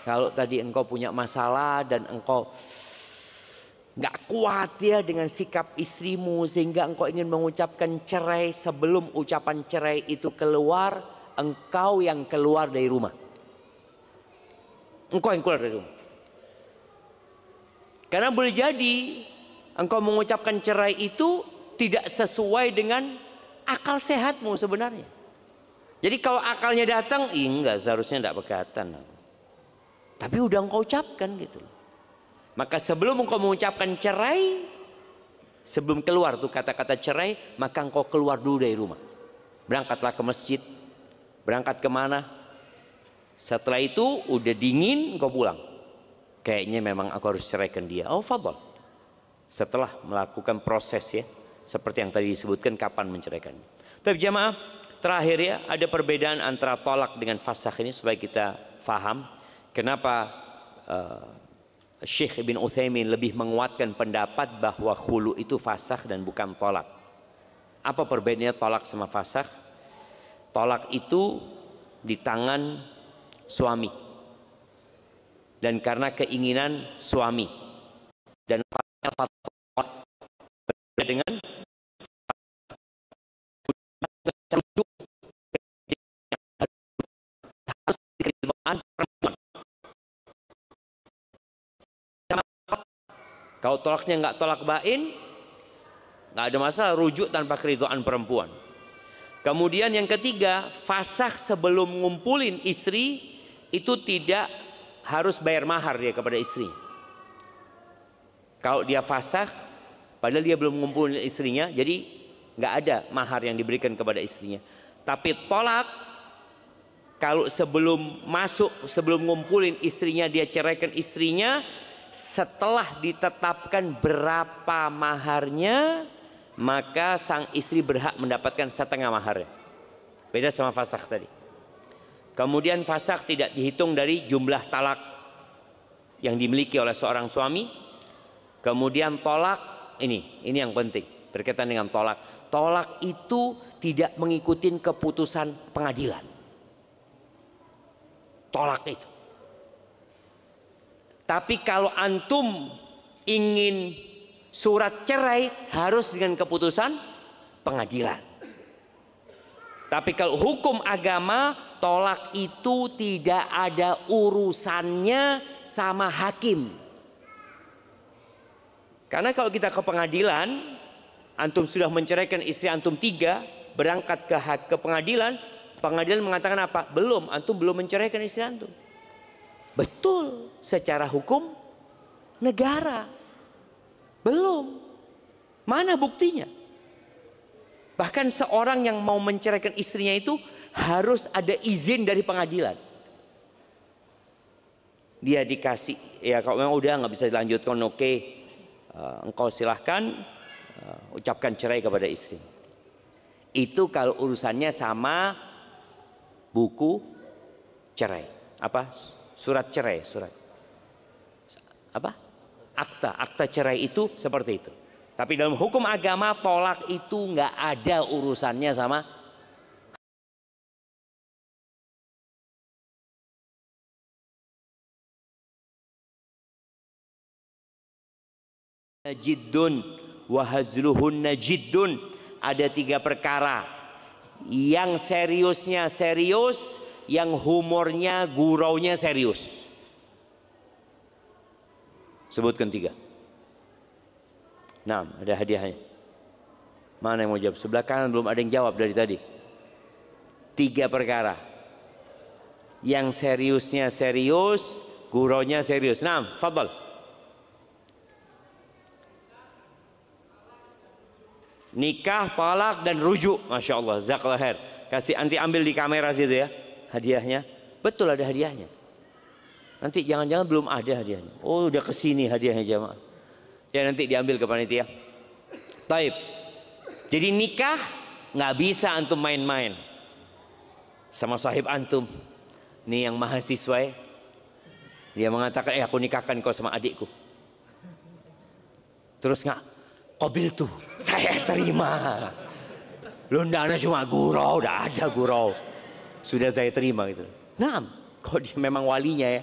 Kalau tadi engkau punya masalah dan engkau nggak kuat ya dengan sikap istrimu sehingga engkau ingin mengucapkan cerai, sebelum ucapan cerai itu keluar, engkau yang keluar dari rumah. Engkau yang keluar dari rumah. Karena boleh jadi engkau mengucapkan cerai itu tidak sesuai dengan akal sehatmu sebenarnya. Jadi kalau akalnya datang, enggak, seharusnya enggak berkaitan. Tapi udah engkau ucapkan gitu loh. Maka sebelum engkau mengucapkan cerai, sebelum keluar tuh kata-kata cerai, maka engkau keluar dulu dari rumah. Berangkatlah ke masjid, berangkat kemana. Setelah itu udah dingin, engkau pulang. Kayaknya memang aku harus ceraikan dia. Oh, fadhal. Setelah melakukan proses ya, seperti yang tadi disebutkan kapan menceraikan. Tapi jamaah, terakhir ya, ada perbedaan antara tolak dengan fasakh ini supaya kita faham kenapa Syekh Ibn Utsaimin lebih menguatkan pendapat bahwa khulu itu fasakh dan bukan tolak. Apa perbedaannya tolak sama fasakh? Tolak itu di tangan suami dan karena keinginan suami, dan dengan harus keridhaan perempuan. Kalau tolaknya nggak tolak bain, nggak ada masalah, rujuk tanpa keridhaan perempuan. Kemudian yang ketiga, fasakh sebelum ngumpulin istri itu tidak harus bayar mahar dia kepada istri. Kalau dia fasakh, padahal dia belum ngumpulin istrinya, jadi nggak ada mahar yang diberikan kepada istrinya. Tapi tolak, kalau sebelum masuk, sebelum ngumpulin istrinya dia ceraikan istrinya, setelah ditetapkan berapa maharnya, maka sang istri berhak mendapatkan setengah maharnya. Beda sama fasakh tadi. Kemudian fasakh tidak dihitung dari jumlah talak yang dimiliki oleh seorang suami. Kemudian tolak, ini yang penting berkaitan dengan tolak. Tolak itu tidak mengikuti keputusan pengadilan. Tolak itu. Tapi kalau antum ingin surat cerai, harus dengan keputusan pengadilan. Tapi kalau hukum agama, tolak itu tidak ada urusannya sama hakim. Karena kalau kita ke pengadilan, antum sudah menceraikan istri antum 3, berangkat ke pengadilan, pengadilan mengatakan apa? Belum, antum belum menceraikan istri antum. Betul, secara hukum negara. Belum. Mana buktinya? Bahkan seorang yang mau menceraikan istrinya itu harus ada izin dari pengadilan. Dia dikasih, ya kalau memang udah nggak bisa dilanjutkan, oke, engkau silahkan ucapkan cerai kepada istri. Itu kalau urusannya sama buku cerai, apa? Surat cerai, surat apa? Akta cerai itu seperti itu. Tapi dalam hukum agama, tolak itu nggak ada urusannya sama jiddun wa hazluhunna jiddun. Ada 3 perkara. Yang seriusnya serius, yang humornya, guraunya serius. Sebutkan 3. Nah, ada hadiahnya. Mana yang mau jawab? Sebelah kanan belum ada yang jawab dari tadi. 3 perkara. Yang seriusnya serius, guraunya serius. Nah, fadhal. Nikah, talak, dan rujuk. Masya Allah, jazakallahu khair. Kasih, nanti ambil di kamera situ ya hadiahnya. Betul ada hadiahnya. Nanti jangan-jangan belum ada hadiahnya. Oh, udah kesini hadiahnya jamaah. Ya nanti diambil ke panitia. Taib. Jadi nikah nggak bisa antum main-main sama sahib antum. Nih yang mahasiswa ya. Dia mengatakan, aku nikahkan kau sama adikku. Terus qabiltu, saya terima. Lu ndak ada cuma gurau, udah ada gurau. Sudah saya terima gitu. Nah, kalau dia memang walinya ya,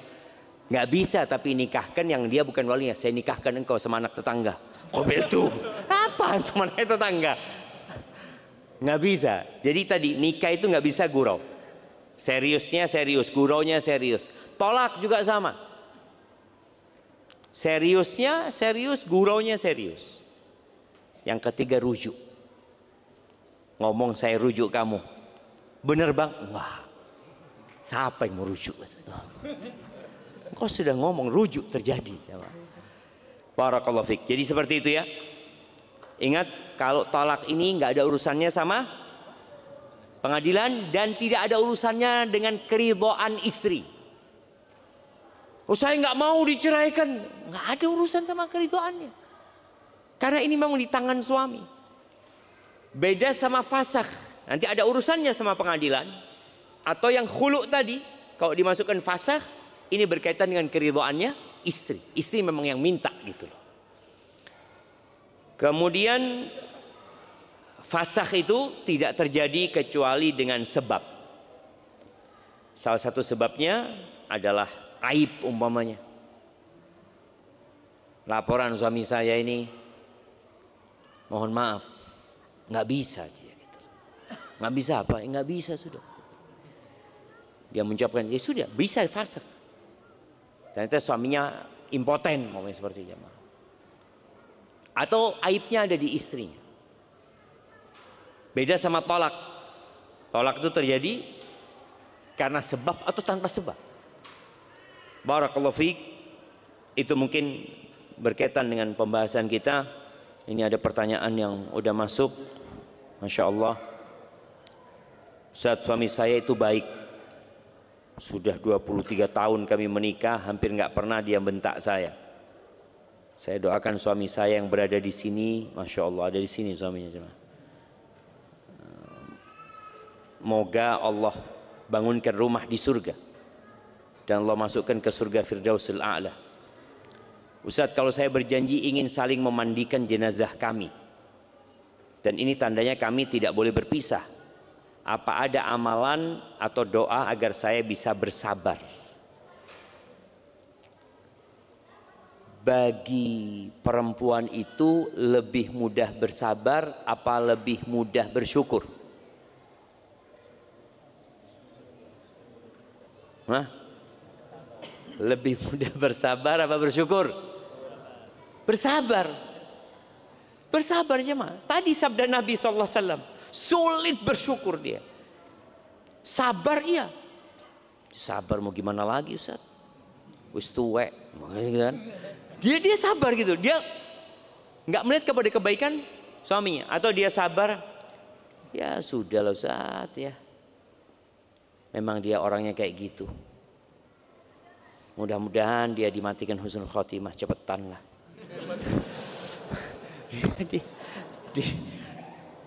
nggak bisa tapi nikahkan yang dia bukan walinya. Saya nikahkan engkau sama anak tetangga. Qabiltu. Apa teman tetangga? Nggak bisa. Jadi tadi nikah itu nggak bisa gurau. Seriusnya serius, guraunya serius. Tolak juga sama. Seriusnya serius, guraunya serius. Yang ketiga rujuk. Ngomong saya rujuk kamu. Bener bang? Wah, siapa yang mau rujuk? Kau sudah ngomong rujuk terjadi. Barakallahu fik. Jadi seperti itu ya. Ingat, kalau talak ini nggak ada urusannya sama pengadilan dan tidak ada urusannya dengan keridhaan istri. Oh saya nggak mau diceraikan, nggak ada urusan sama keridhaannya. Karena ini memang di tangan suami. Beda sama fasakh, nanti ada urusannya sama pengadilan. Atau yang khulu tadi, kalau dimasukkan fasakh, ini berkaitan dengan keridhaannya istri. Istri memang yang minta gitu loh. Kemudian fasakh itu tidak terjadi kecuali dengan sebab. Salah satu sebabnya adalah aib umpamanya. Laporan suami saya ini, mohon maaf, nggak bisa dia gitu. Nggak bisa apa? Nggak bisa sudah. Dia mengucapkan, ya sudah bisa fasakh. Ternyata suaminya impoten, umpamanya seperti itu. Atau aibnya ada di istrinya. Beda sama tolak. Tolak itu terjadi karena sebab atau tanpa sebab. Barakallahu fiik. Itu mungkin berkaitan dengan pembahasan kita. Ini ada pertanyaan yang udah masuk. Masya Allah. Saat suami saya itu baik. Sudah 23 tahun kami menikah, hampir nggak pernah dia bentak saya. Saya doakan suami saya yang berada di sini, Masya Allah ada di sini suaminya. Moga Allah bangunkan rumah di surga dan Allah masukkan ke surga Firdausil A'la. Ustaz, kalau saya berjanji ingin saling memandikan jenazah kami dan ini tandanya kami tidak boleh berpisah, apa ada amalan atau doa agar saya bisa bersabar? Bagi perempuan itu lebih mudah bersabar apa lebih mudah bersyukur? Hah? Lebih mudah bersabar apa bersyukur? Bersabar. Bersabar jemaah. Tadi sabda Nabi SAW, sulit bersyukur dia. Sabar iya. Sabar mau gimana lagi Ustaz? Wis tuwek, kan? Dia sabar gitu, dia nggak melihat kepada kebaikan suaminya, atau dia sabar, ya sudah loh Ustaz ya, memang dia orangnya kayak gitu, mudah-mudahan dia dimatikan husnul khotimah cepetan lah.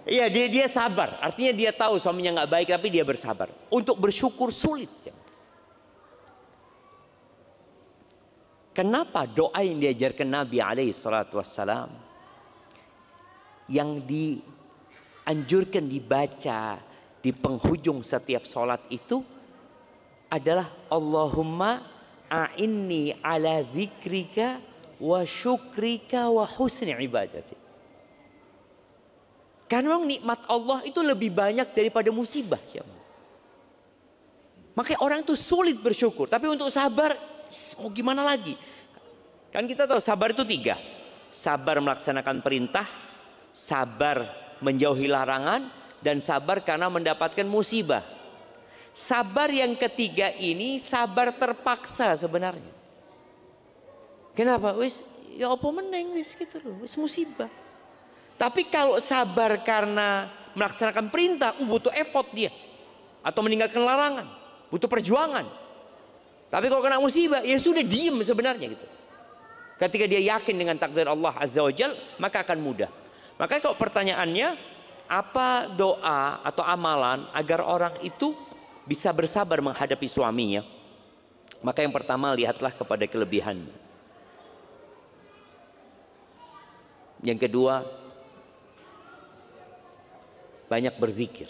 Iya dia sabar, artinya dia tahu suaminya nggak baik tapi dia bersabar. Untuk bersyukur sulit. Kenapa doa yang diajarkan Nabi SAW yang dianjurkan dibaca di penghujung setiap sholat itu adalah Allahumma a'inni ala dzikrika wa syukrika wa husni ibadati. Karena memang nikmat Allah itu lebih banyak daripada musibah. Makanya orang itu sulit bersyukur, tapi untuk sabar mau gimana lagi? Kan kita tahu sabar itu 3. Sabar melaksanakan perintah, sabar menjauhi larangan, dan sabar karena mendapatkan musibah. Sabar yang ketiga ini sabar terpaksa sebenarnya. Kenapa? Wis ya apa meneng wis gitu loh, wis musibah. Tapi kalau sabar karena melaksanakan perintah, butuh effort dia. Atau meninggalkan larangan, butuh perjuangan. Tapi kalau kena musibah, ya sudah diem sebenarnya gitu. Ketika dia yakin dengan takdir Allah Azza wa Jal, maka akan mudah. Makanya kalau pertanyaannya, apa doa atau amalan agar orang itu bisa bersabar menghadapi suaminya? Maka yang pertama, lihatlah kepada kelebihannya. Yang kedua, banyak berzikir.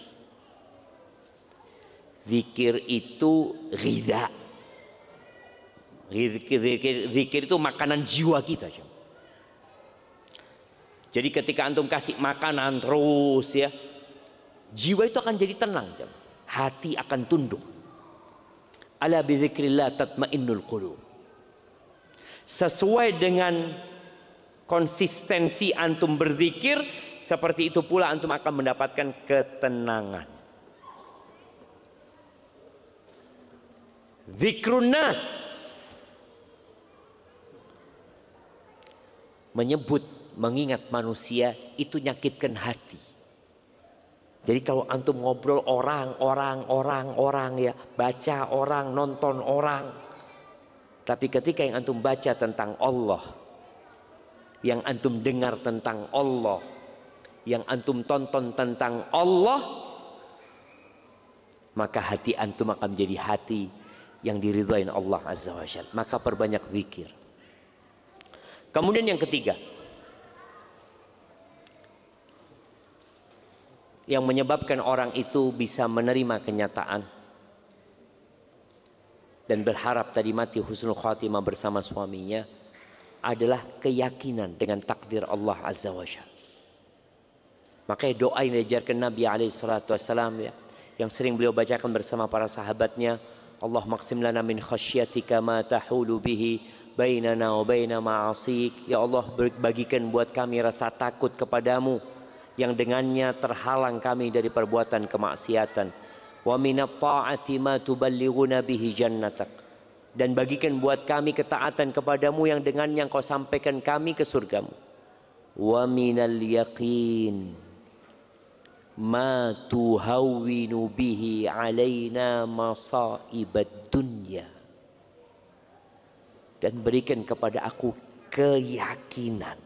Zikir itu ghidha. Zikir itu makanan jiwa kita. Jadi ketika antum kasih makanan terus ya, jiwa itu akan jadi tenang. Hati akan tunduk. Ala bidzikrillah tatmainnul qulub. Sesuai dengan konsistensi antum berzikir, seperti itu pula antum akan mendapatkan ketenangan. Zikrun nas, menyebut, mengingat manusia itu nyakitkan hati. Jadi kalau antum ngobrol orang ya, baca orang, nonton orang. Tapi ketika yang antum baca tentang Allah, yang antum dengar tentang Allah, yang antum tonton tentang Allah, maka hati antum akan menjadi hati yang diridhai Allah Azza wa Jalla. Maka perbanyak zikir. Kemudian yang ketiga, yang menyebabkan orang itu bisa menerima kenyataan dan berharap tadi mati husnul khatimah bersama suaminya adalah keyakinan dengan takdir Allah Azza wa Jalla. Makanya doa yang diajarkan Nabi SAW ya, yang sering beliau bacakan bersama para sahabatnya, Allah maksim lana min khasyatika ma tahulu bihi bainana wa baina ma'asik. Ya Allah, bagikan buat kami rasa takut kepadamu yang dengannya terhalang kami dari perbuatan kemaksiatan. Wa minat ta'ati ma tuballighuna bihi jannatak. Dan bagikan buat kami ketaatan kepadamu yang dengannya kau sampaikan kami ke surgamu. Wa minal yaqin ma tuhawwinu bihi alaina masaibad dunya. Dan berikan kepada aku keyakinan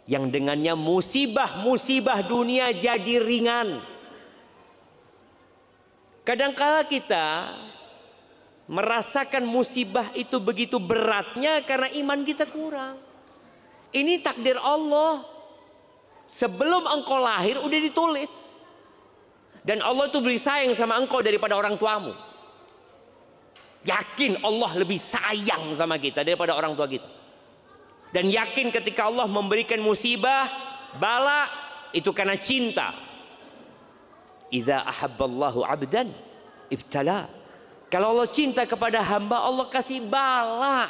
yang dengannya musibah-musibah dunia jadi ringan. Kadangkala kita merasakan musibah itu begitu beratnya karena iman kita kurang. Ini takdir Allah. Sebelum engkau lahir udah ditulis. Dan Allah itu lebih sayang sama engkau daripada orang tuamu. Yakin Allah lebih sayang sama kita daripada orang tua kita. Dan yakin ketika Allah memberikan musibah, bala, itu karena cinta. Idza ahabballahu abdan ibtala. Kalau Allah cinta kepada hamba, Allah kasih bala.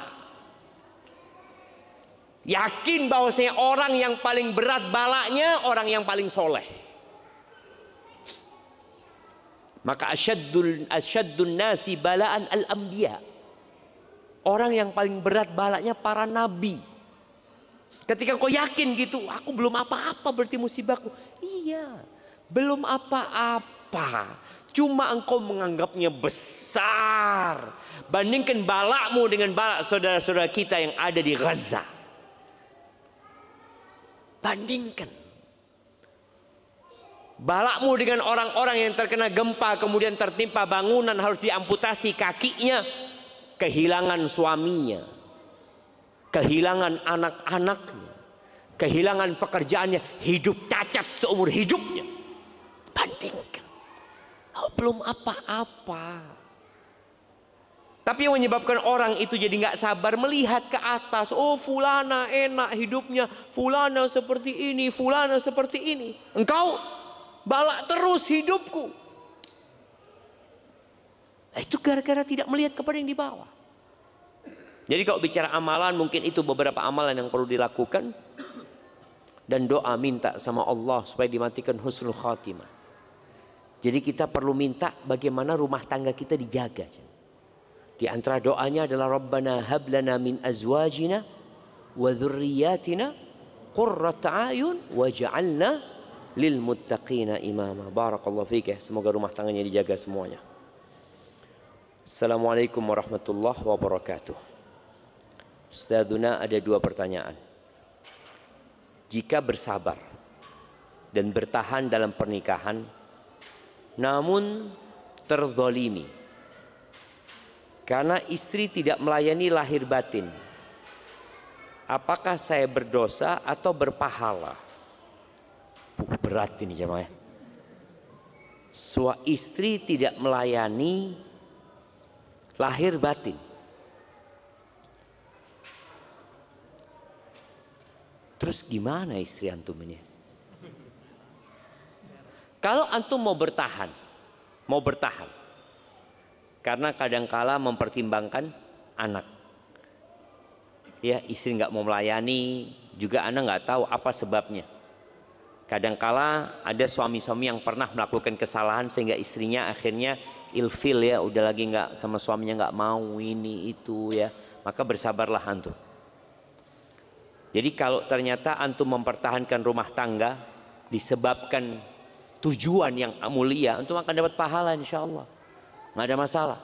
Yakin bahwasanya orang yang paling berat balanya orang yang paling soleh. Maka asyaddun nasi balaan al-anbiya. Orang yang paling berat balanya para nabi. Ketika kau yakin gitu, aku belum apa-apa berarti musibahku. Iya, belum apa-apa. Cuma engkau menganggapnya besar. Bandingkan balakmu dengan balak saudara-saudara kita yang ada di Gaza. Bandingkan balakmu dengan orang-orang yang terkena gempa, kemudian tertimpa bangunan harus diamputasi kakinya, kehilangan suaminya, kehilangan anak-anaknya, kehilangan pekerjaannya, hidup cacat seumur hidupnya. Bandingkan, oh, belum apa-apa. Tapi yang menyebabkan orang itu jadi nggak sabar melihat ke atas. Oh, fulana enak hidupnya, fulana seperti ini, fulana seperti ini. Engkau balak terus hidupku. Nah, itu gara-gara tidak melihat kepada yang di bawah. Jadi kalau bicara amalan, mungkin itu beberapa amalan yang perlu dilakukan. Dan doa minta sama Allah supaya dimatikan husnul khatimah. Jadi kita perlu minta bagaimana rumah tangga kita dijaga. Di antara doanya adalah Rabbana hablana min azwajina wa dzurriyyatina qurrata a'yun waj'alna lil muttaqina imama. Barakallahu fiik. Semoga rumah tangganya dijaga semuanya. Assalamualaikum warahmatullahi wabarakatuh. Ustadzuna, ada 2 pertanyaan. Jika bersabar dan bertahan dalam pernikahan namun terzalimi karena istri tidak melayani lahir batin apakah saya berdosa atau berpahala? Berat ini jemaah. Istri tidak melayani lahir batin. Terus gimana istri antum ini? Kalau antum mau bertahan, karena kadangkala mempertimbangkan anak. Ya, istri nggak mau melayani, juga anak nggak tahu apa sebabnya. Kadangkala ada suami-suami yang pernah melakukan kesalahan sehingga istrinya akhirnya ilfil ya, udah lagi nggak sama suaminya, nggak mau ini itu ya, maka bersabarlah antum. Jadi kalau ternyata antum mempertahankan rumah tangga disebabkan tujuan yang mulia, antum akan dapat pahala insya Allah, nggak ada masalah.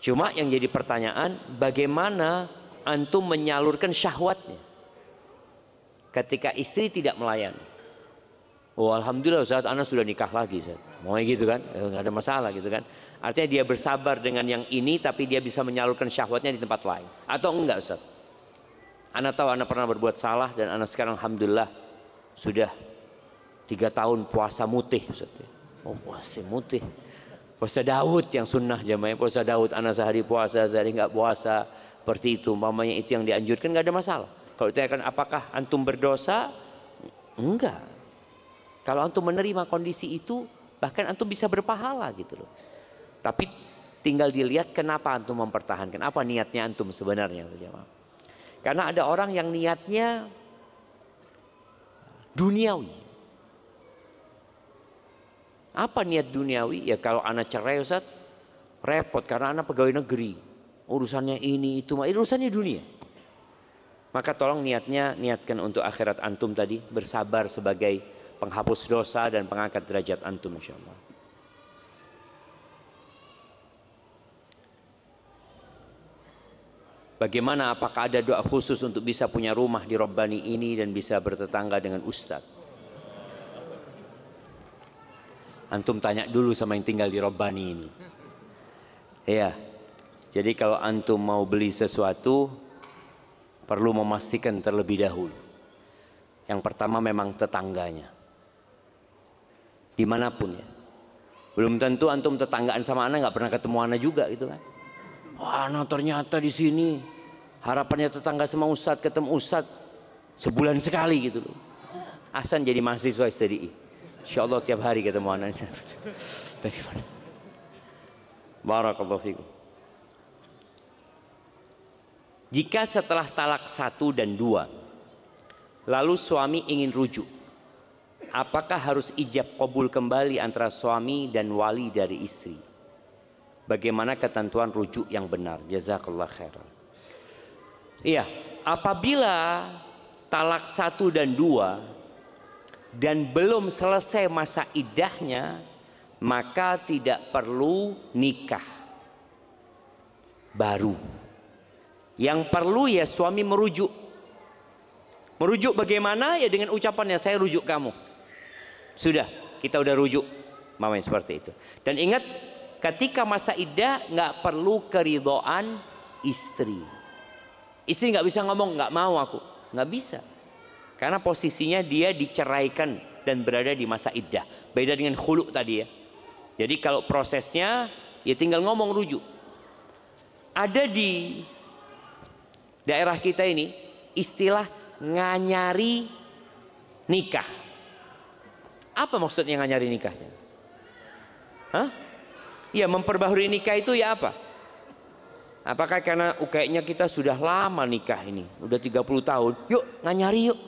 Cuma yang jadi pertanyaan, bagaimana antum menyalurkan syahwatnya ketika istri tidak melayani? Oh alhamdulillah Ustaz, anak sudah nikah lagi Ustaz. Mau gitu kan, nggak ada masalah gitu kan. Artinya dia bersabar dengan yang ini, tapi dia bisa menyalurkan syahwatnya di tempat lain. Atau enggak Ustaz? Anak tahu anak pernah berbuat salah dan anak sekarang alhamdulillah sudah 3 tahun puasa mutih Ustaz. Oh puasa mutih, puasa Daud yang sunnah jamaah, puasa Daud, anak sehari puasa sehari nggak puasa, seperti itu. Mamanya itu yang dianjurkan, nggak ada masalah. Kalau ditanyakan apakah antum berdosa, enggak. Kalau antum menerima kondisi itu, bahkan antum bisa berpahala gitu loh. Tapi tinggal dilihat kenapa antum mempertahankan, apa niatnya antum sebenarnya jamaah. Karena ada orang yang niatnya duniawi. Apa niat duniawi? Ya kalau anak cerai Ustaz, repot karena anak pegawai negeri. Urusannya ini itu, urusannya dunia. Maka tolong niatkan untuk akhirat antum tadi, bersabar sebagai penghapus dosa dan pengangkat derajat antum insyaallah. Bagaimana, apakah ada doa khusus untuk bisa punya rumah di Rabbani ini dan bisa bertetangga dengan Ustadz? Antum tanya dulu sama yang tinggal di Rabbani ini. Ya, jadi kalau antum mau beli sesuatu, perlu memastikan terlebih dahulu. Yang pertama memang tetangganya. Dimanapun ya. Belum tentu antum tetanggaan sama anak nggak pernah ketemu anak juga gitu kan. Wah, anak ternyata di sini harapannya tetangga sama Ustadz, ketemu Ustadz sebulan sekali gitu loh. Hasan jadi mahasiswa STDI, insya Allah tiap hari ketemu anak. Dari mana? Barakallahu fikum. Jika setelah talak 1 dan 2 lalu suami ingin rujuk, apakah harus ijab qabul kembali antara suami dan wali dari istri? Bagaimana ketentuan rujuk yang benar? Jazakallah khairan. Iya, apabila talak 1 dan 2 dan belum selesai masa iddahnya, maka tidak perlu nikah baru. Yang perlu ya suami merujuk. Merujuk bagaimana? Ya dengan ucapannya, saya rujuk kamu. Sudah, kita udah rujuk. Mamanya seperti itu. Dan ingat, ketika masa iddah nggak perlu keridhaan istri. Istri nggak bisa ngomong nggak mau aku, nggak bisa. Karena posisinya dia diceraikan dan berada di masa iddah. Beda dengan khulu tadi ya. Jadi kalau prosesnya ya tinggal ngomong rujuk. Ada di daerah kita ini istilah nganyari nikah. Apa maksudnya nganyari nikahnya? Hah? Ya memperbaharui nikah itu ya apa? Apakah karena kayaknya kita sudah lama nikah ini, udah 30 tahun, yuk nganyari yuk.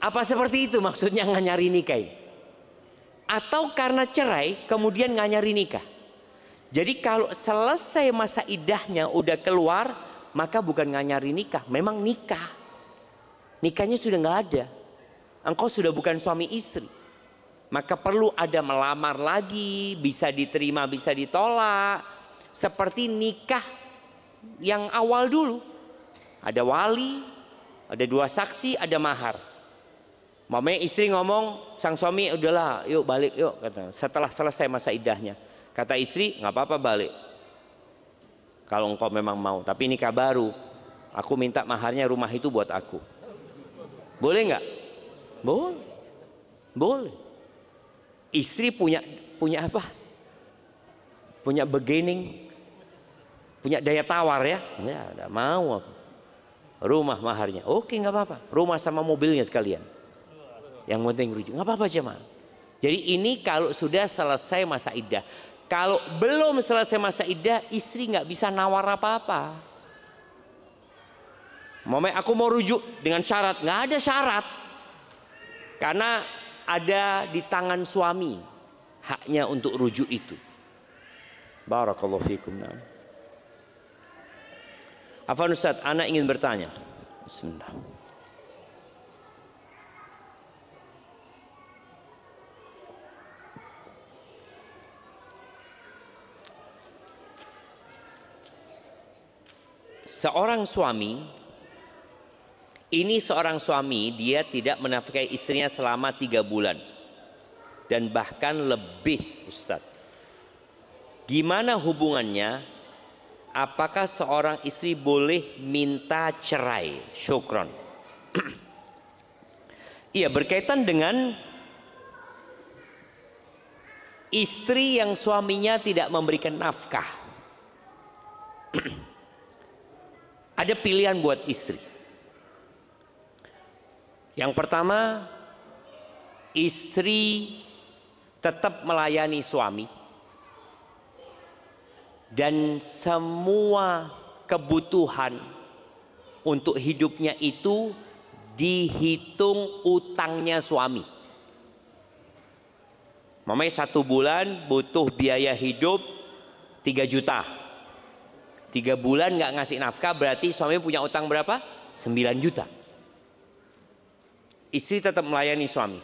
Apa seperti itu maksudnya nganyari nikah ini? Atau karena cerai kemudian nganyari nikah? Jadi kalau selesai masa iddahnya udah keluar, maka bukan nganyari nikah, memang nikah. Nikahnya sudah nggak ada. Engkau sudah bukan suami istri. Maka perlu ada melamar lagi, bisa diterima, bisa ditolak. Seperti nikah yang awal dulu. Ada wali, ada 2 saksi, ada mahar. Mamanya istri ngomong, sang suami udahlah yuk balik yuk. Kata. Setelah selesai masa iddahnya. Kata istri, nggak apa-apa balik. Kalau engkau memang mau, tapi nikah baru. Aku minta maharnya rumah itu buat aku. Boleh nggak? Boleh. Boleh. Istri punya apa? Punya bargaining, punya daya tawar ya. Ya, nggak mau aku. Rumah maharnya. Oke, nggak apa-apa. Rumah sama mobilnya sekalian. Yang penting rujuk. Nggak apa-apa jemaah. Jadi ini kalau sudah selesai masa iddah. Kalau belum selesai masa iddah, istri nggak bisa nawar apa-apa. Aku mau rujuk dengan syarat, nggak ada syarat. Karena ada di tangan suami haknya untuk rujuk itu. Barakallahu fikum. Afwan Ustaz, anak ingin bertanya. Bismillah. Seorang suami, dia tidak menafkahi istrinya selama 3 bulan. Dan bahkan lebih, Ustaz. Gimana hubungannya? Apakah seorang istri boleh minta cerai? Syukron. Iya, berkaitan dengan istri yang suaminya tidak memberikan nafkah. Ada pilihan buat istri. Yang pertama, istri tetap melayani suami dan semua kebutuhan untuk hidupnya itu dihitung utangnya suami. Mamanya 1 bulan butuh biaya hidup 3 juta. 3 bulan nggak ngasih nafkah, berarti suami punya utang berapa? 9 juta. Istri tetap melayani suami.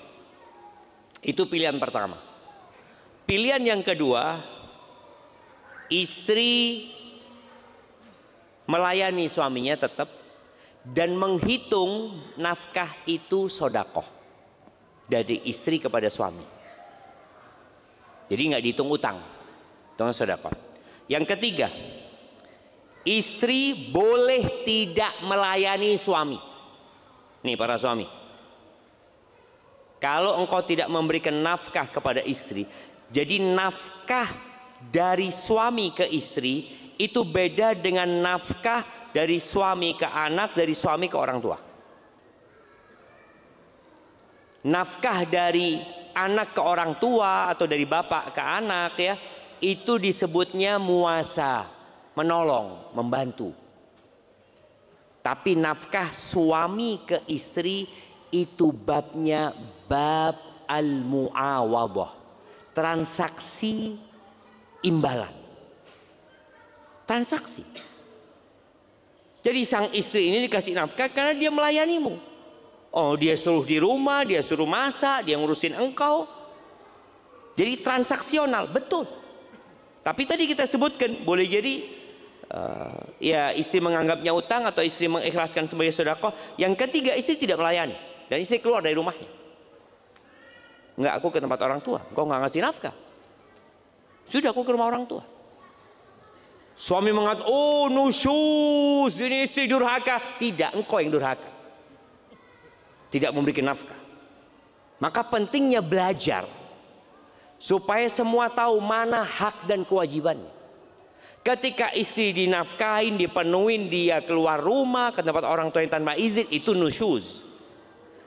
Itu pilihan pertama. Pilihan yang kedua, istri melayani suaminya tetap dan menghitung nafkah itu sodakoh dari istri kepada suami. Jadi nggak dihitung utang, hitung sodakoh. Yang ketiga, istri boleh tidak melayani suami. Nih para suami, kalau engkau tidak memberikan nafkah kepada istri, jadi nafkah dari suami ke istri itu beda dengan nafkah dari suami ke anak, dari suami ke orang tua. Nafkah dari anak ke orang tua atau dari bapak ke anak ya, itu disebutnya muasa, menolong, membantu. Tapi nafkah suami ke istri itu babnya bab al-mu'awadhah, transaksi imbalan, transaksi. Jadi sang istri ini dikasih nafkah karena dia melayanimu. Oh, dia suruh di rumah, dia suruh masak, dia ngurusin engkau. Jadi transaksional, betul. Tapi tadi kita sebutkan boleh jadi ya istri menganggapnya utang atau istri mengikhlaskan sebagai sedekah. Yang ketiga, istri tidak melayani dan istri keluar dari rumahnya. Enggak, aku ke tempat orang tua, engkau nggak ngasih nafkah. Sudah, aku ke rumah orang tua. Suami mengatakan, oh nusyuz, ini istri durhaka. Tidak, engkau yang durhaka, tidak memberikan nafkah. Maka pentingnya belajar supaya semua tahu mana hak dan kewajibannya. Ketika istri dinafkahin, dipenuhin, dia keluar rumah ke tempat orang tua yang tanpa izin, itu nusyuz.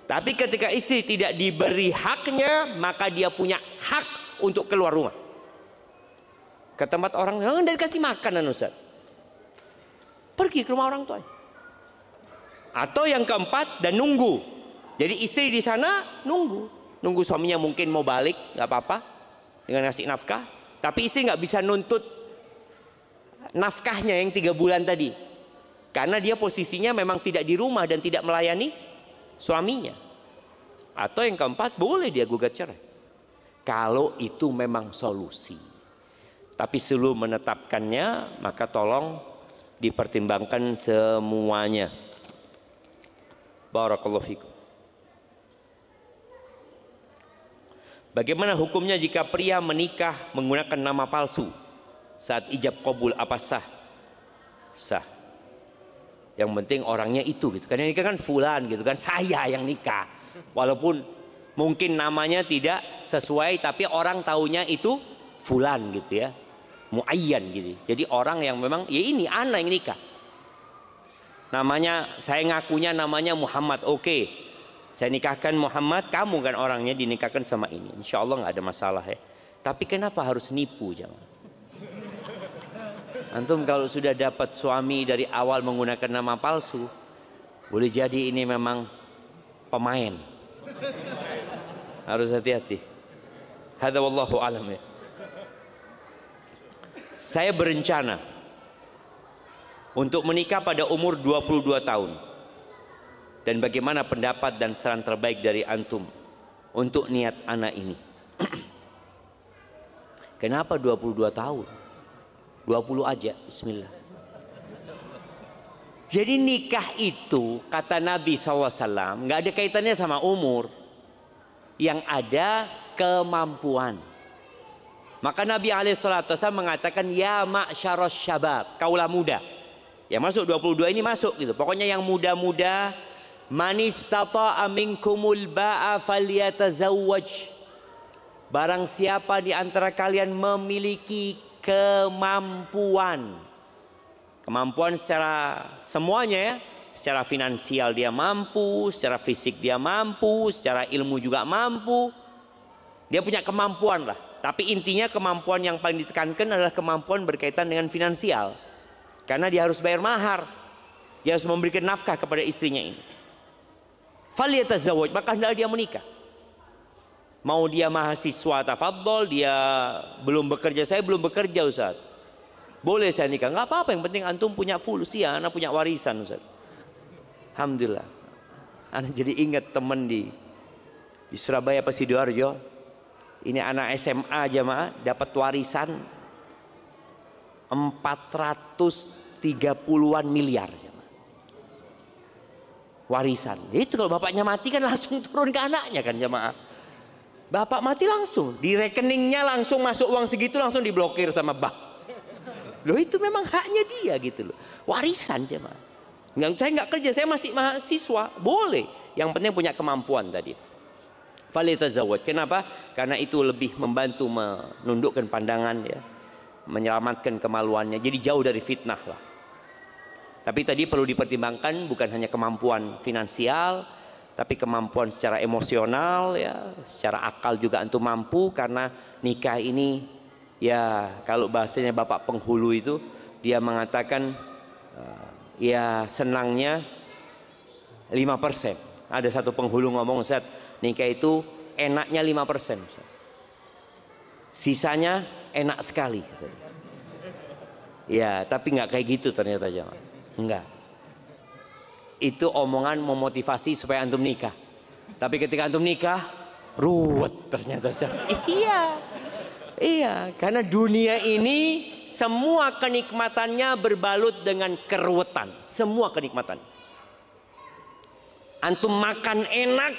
Tapi ketika istri tidak diberi haknya, maka dia punya hak untuk keluar rumah ke tempat orang, dan dikasih makanan, Ustaz, pergi ke rumah orang tua. Atau yang keempat, dan nunggu. Jadi istri di sana nunggu suaminya mungkin mau balik, nggak apa-apa dengan ngasih nafkah. Tapi istri nggak bisa nuntut nafkahnya yang 3 bulan tadi, karena dia posisinya memang tidak di rumah dan tidak melayani suaminya. Atau yang keempat, boleh dia gugat cerai kalau itu memang solusi. Tapi sebelum menetapkannya, maka tolong dipertimbangkan semuanya. Barakallahu fikum. Bagaimana hukumnya jika pria menikah menggunakan nama palsu saat ijab qabul, apa sah? Sah. Yang penting orangnya itu gitu. Karena nikah kan fulan gitu kan, saya yang nikah. Walaupun mungkin namanya tidak sesuai, tapi orang taunya itu fulan gitu ya, muayyan gitu. Jadi orang yang memang ya ini anak yang nikah. Namanya saya ngakunya namanya Muhammad, oke. Saya nikahkan Muhammad, kamu kan orangnya dinikahkan sama ini. Insya Allah nggak ada masalah ya. Tapi kenapa harus nipu jangan? Antum kalau sudah dapat suami dari awal menggunakan nama palsu, boleh jadi ini memang pemain. Harus hati-hati. Hadza wallahu alam ya. Saya berencana untuk menikah pada umur 22 tahun. Dan bagaimana pendapat dan saran terbaik dari antum untuk niat anak ini? Kenapa 22 tahun? 20 aja, bismillah. Jadi nikah itu kata Nabi SAW nggak ada kaitannya sama umur. Yang ada kemampuan. Maka Nabi SAW mengatakan ya ma'syaros syabab, kaulah muda. Yang masuk 22 ini masuk gitu. Pokoknya yang muda-muda, man istata'a minkumul ba'a falyatazawwaj. Barang siapa di antara kalian memiliki kemampuan. Kemampuan secara semuanya ya. Secara finansial dia mampu, secara fisik dia mampu, secara ilmu juga mampu. Dia punya kemampuan lah. Tapi intinya kemampuan yang paling ditekankan adalah kemampuan berkaitan dengan finansial. Karena dia harus bayar mahar. Dia harus memberikan nafkah kepada istrinya ini. Falyatazawwaj, maka hendaklah dia menikah. Mau dia mahasiswa tafadhol, dia belum bekerja, saya belum bekerja Ustaz. Boleh saya nikah, nggak apa-apa, yang penting antum punya fulus ya, anak punya warisan Ustaz. Alhamdulillah. Anak jadi ingat teman di Surabaya apa Sidoarjo. Ini anak SMA jamaah dapat warisan 430-an miliar. Warisan. Itu kalau bapaknya mati kan langsung turun ke anaknya kan jamaah. Bapak mati langsung, di rekeningnya langsung masuk uang segitu langsung diblokir sama bank. Loh itu memang haknya dia gitu loh. Warisan jamaah. Saya nggak kerja, saya masih mahasiswa, boleh. Yang penting punya kemampuan tadi. Falyatazawwaj. Kenapa? Karena itu lebih membantu menundukkan pandangan ya. Menyelamatkan kemaluannya, jadi jauh dari fitnah lah. Tapi tadi perlu dipertimbangkan bukan hanya kemampuan finansial, tapi kemampuan secara emosional ya, secara akal juga antum mampu. Karena nikah ini ya kalau bahasanya bapak penghulu itu dia mengatakan ya senangnya 5%. Ada satu penghulu ngomong Ustaz, nikah itu enaknya 5%. Sisanya enak sekali. Ya, tapi nggak kayak gitu ternyata jangan. Enggak. Itu omongan memotivasi supaya antum nikah. Tapi ketika antum nikah, ruwet ternyata. Iya. Iya, karena dunia ini semua kenikmatannya berbalut dengan keruwetan. Semua kenikmatan. Antum makan enak,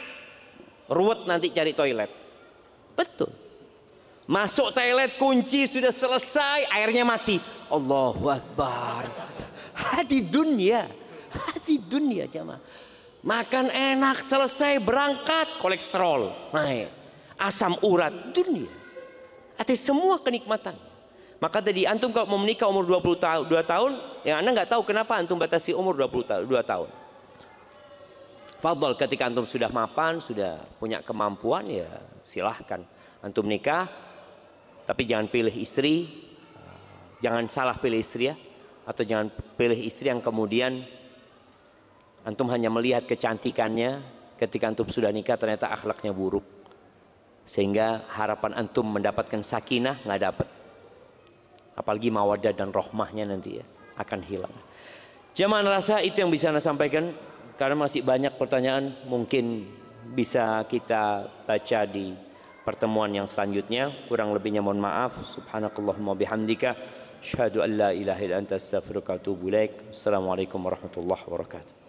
ruwet nanti cari toilet. Betul. Masuk toilet kunci sudah selesai, airnya mati. Allahu Akbar. Hati dunia jamaah. Makan enak selesai berangkat kolesterol naik, asam urat dunia. Artinya semua kenikmatan. Maka tadi antum kalau mau menikah umur 22 tahun, ya Anda nggak tahu kenapa antum batasi umur 22 tahun. Fadhol ketika antum sudah mapan, sudah punya kemampuan ya silahkan antum nikah. Tapi jangan pilih istri, jangan salah pilih istri ya, atau jangan pilih istri yang kemudian antum hanya melihat kecantikannya, ketika antum sudah nikah ternyata akhlaknya buruk, sehingga harapan antum mendapatkan sakinah nggak dapat, apalagi mawaddah dan rohmahnya nanti ya akan hilang. Jamaah rasa itu yang bisa Anda sampaikan, karena masih banyak pertanyaan mungkin bisa kita baca di pertemuan yang selanjutnya. Kurang lebihnya mohon maaf. Subhanakallahumma bihamdika asyhadu an la ilaha illa anta astaghfiruka wa atubu ilaik. Assalamualaikum warahmatullahi wabarakatuh.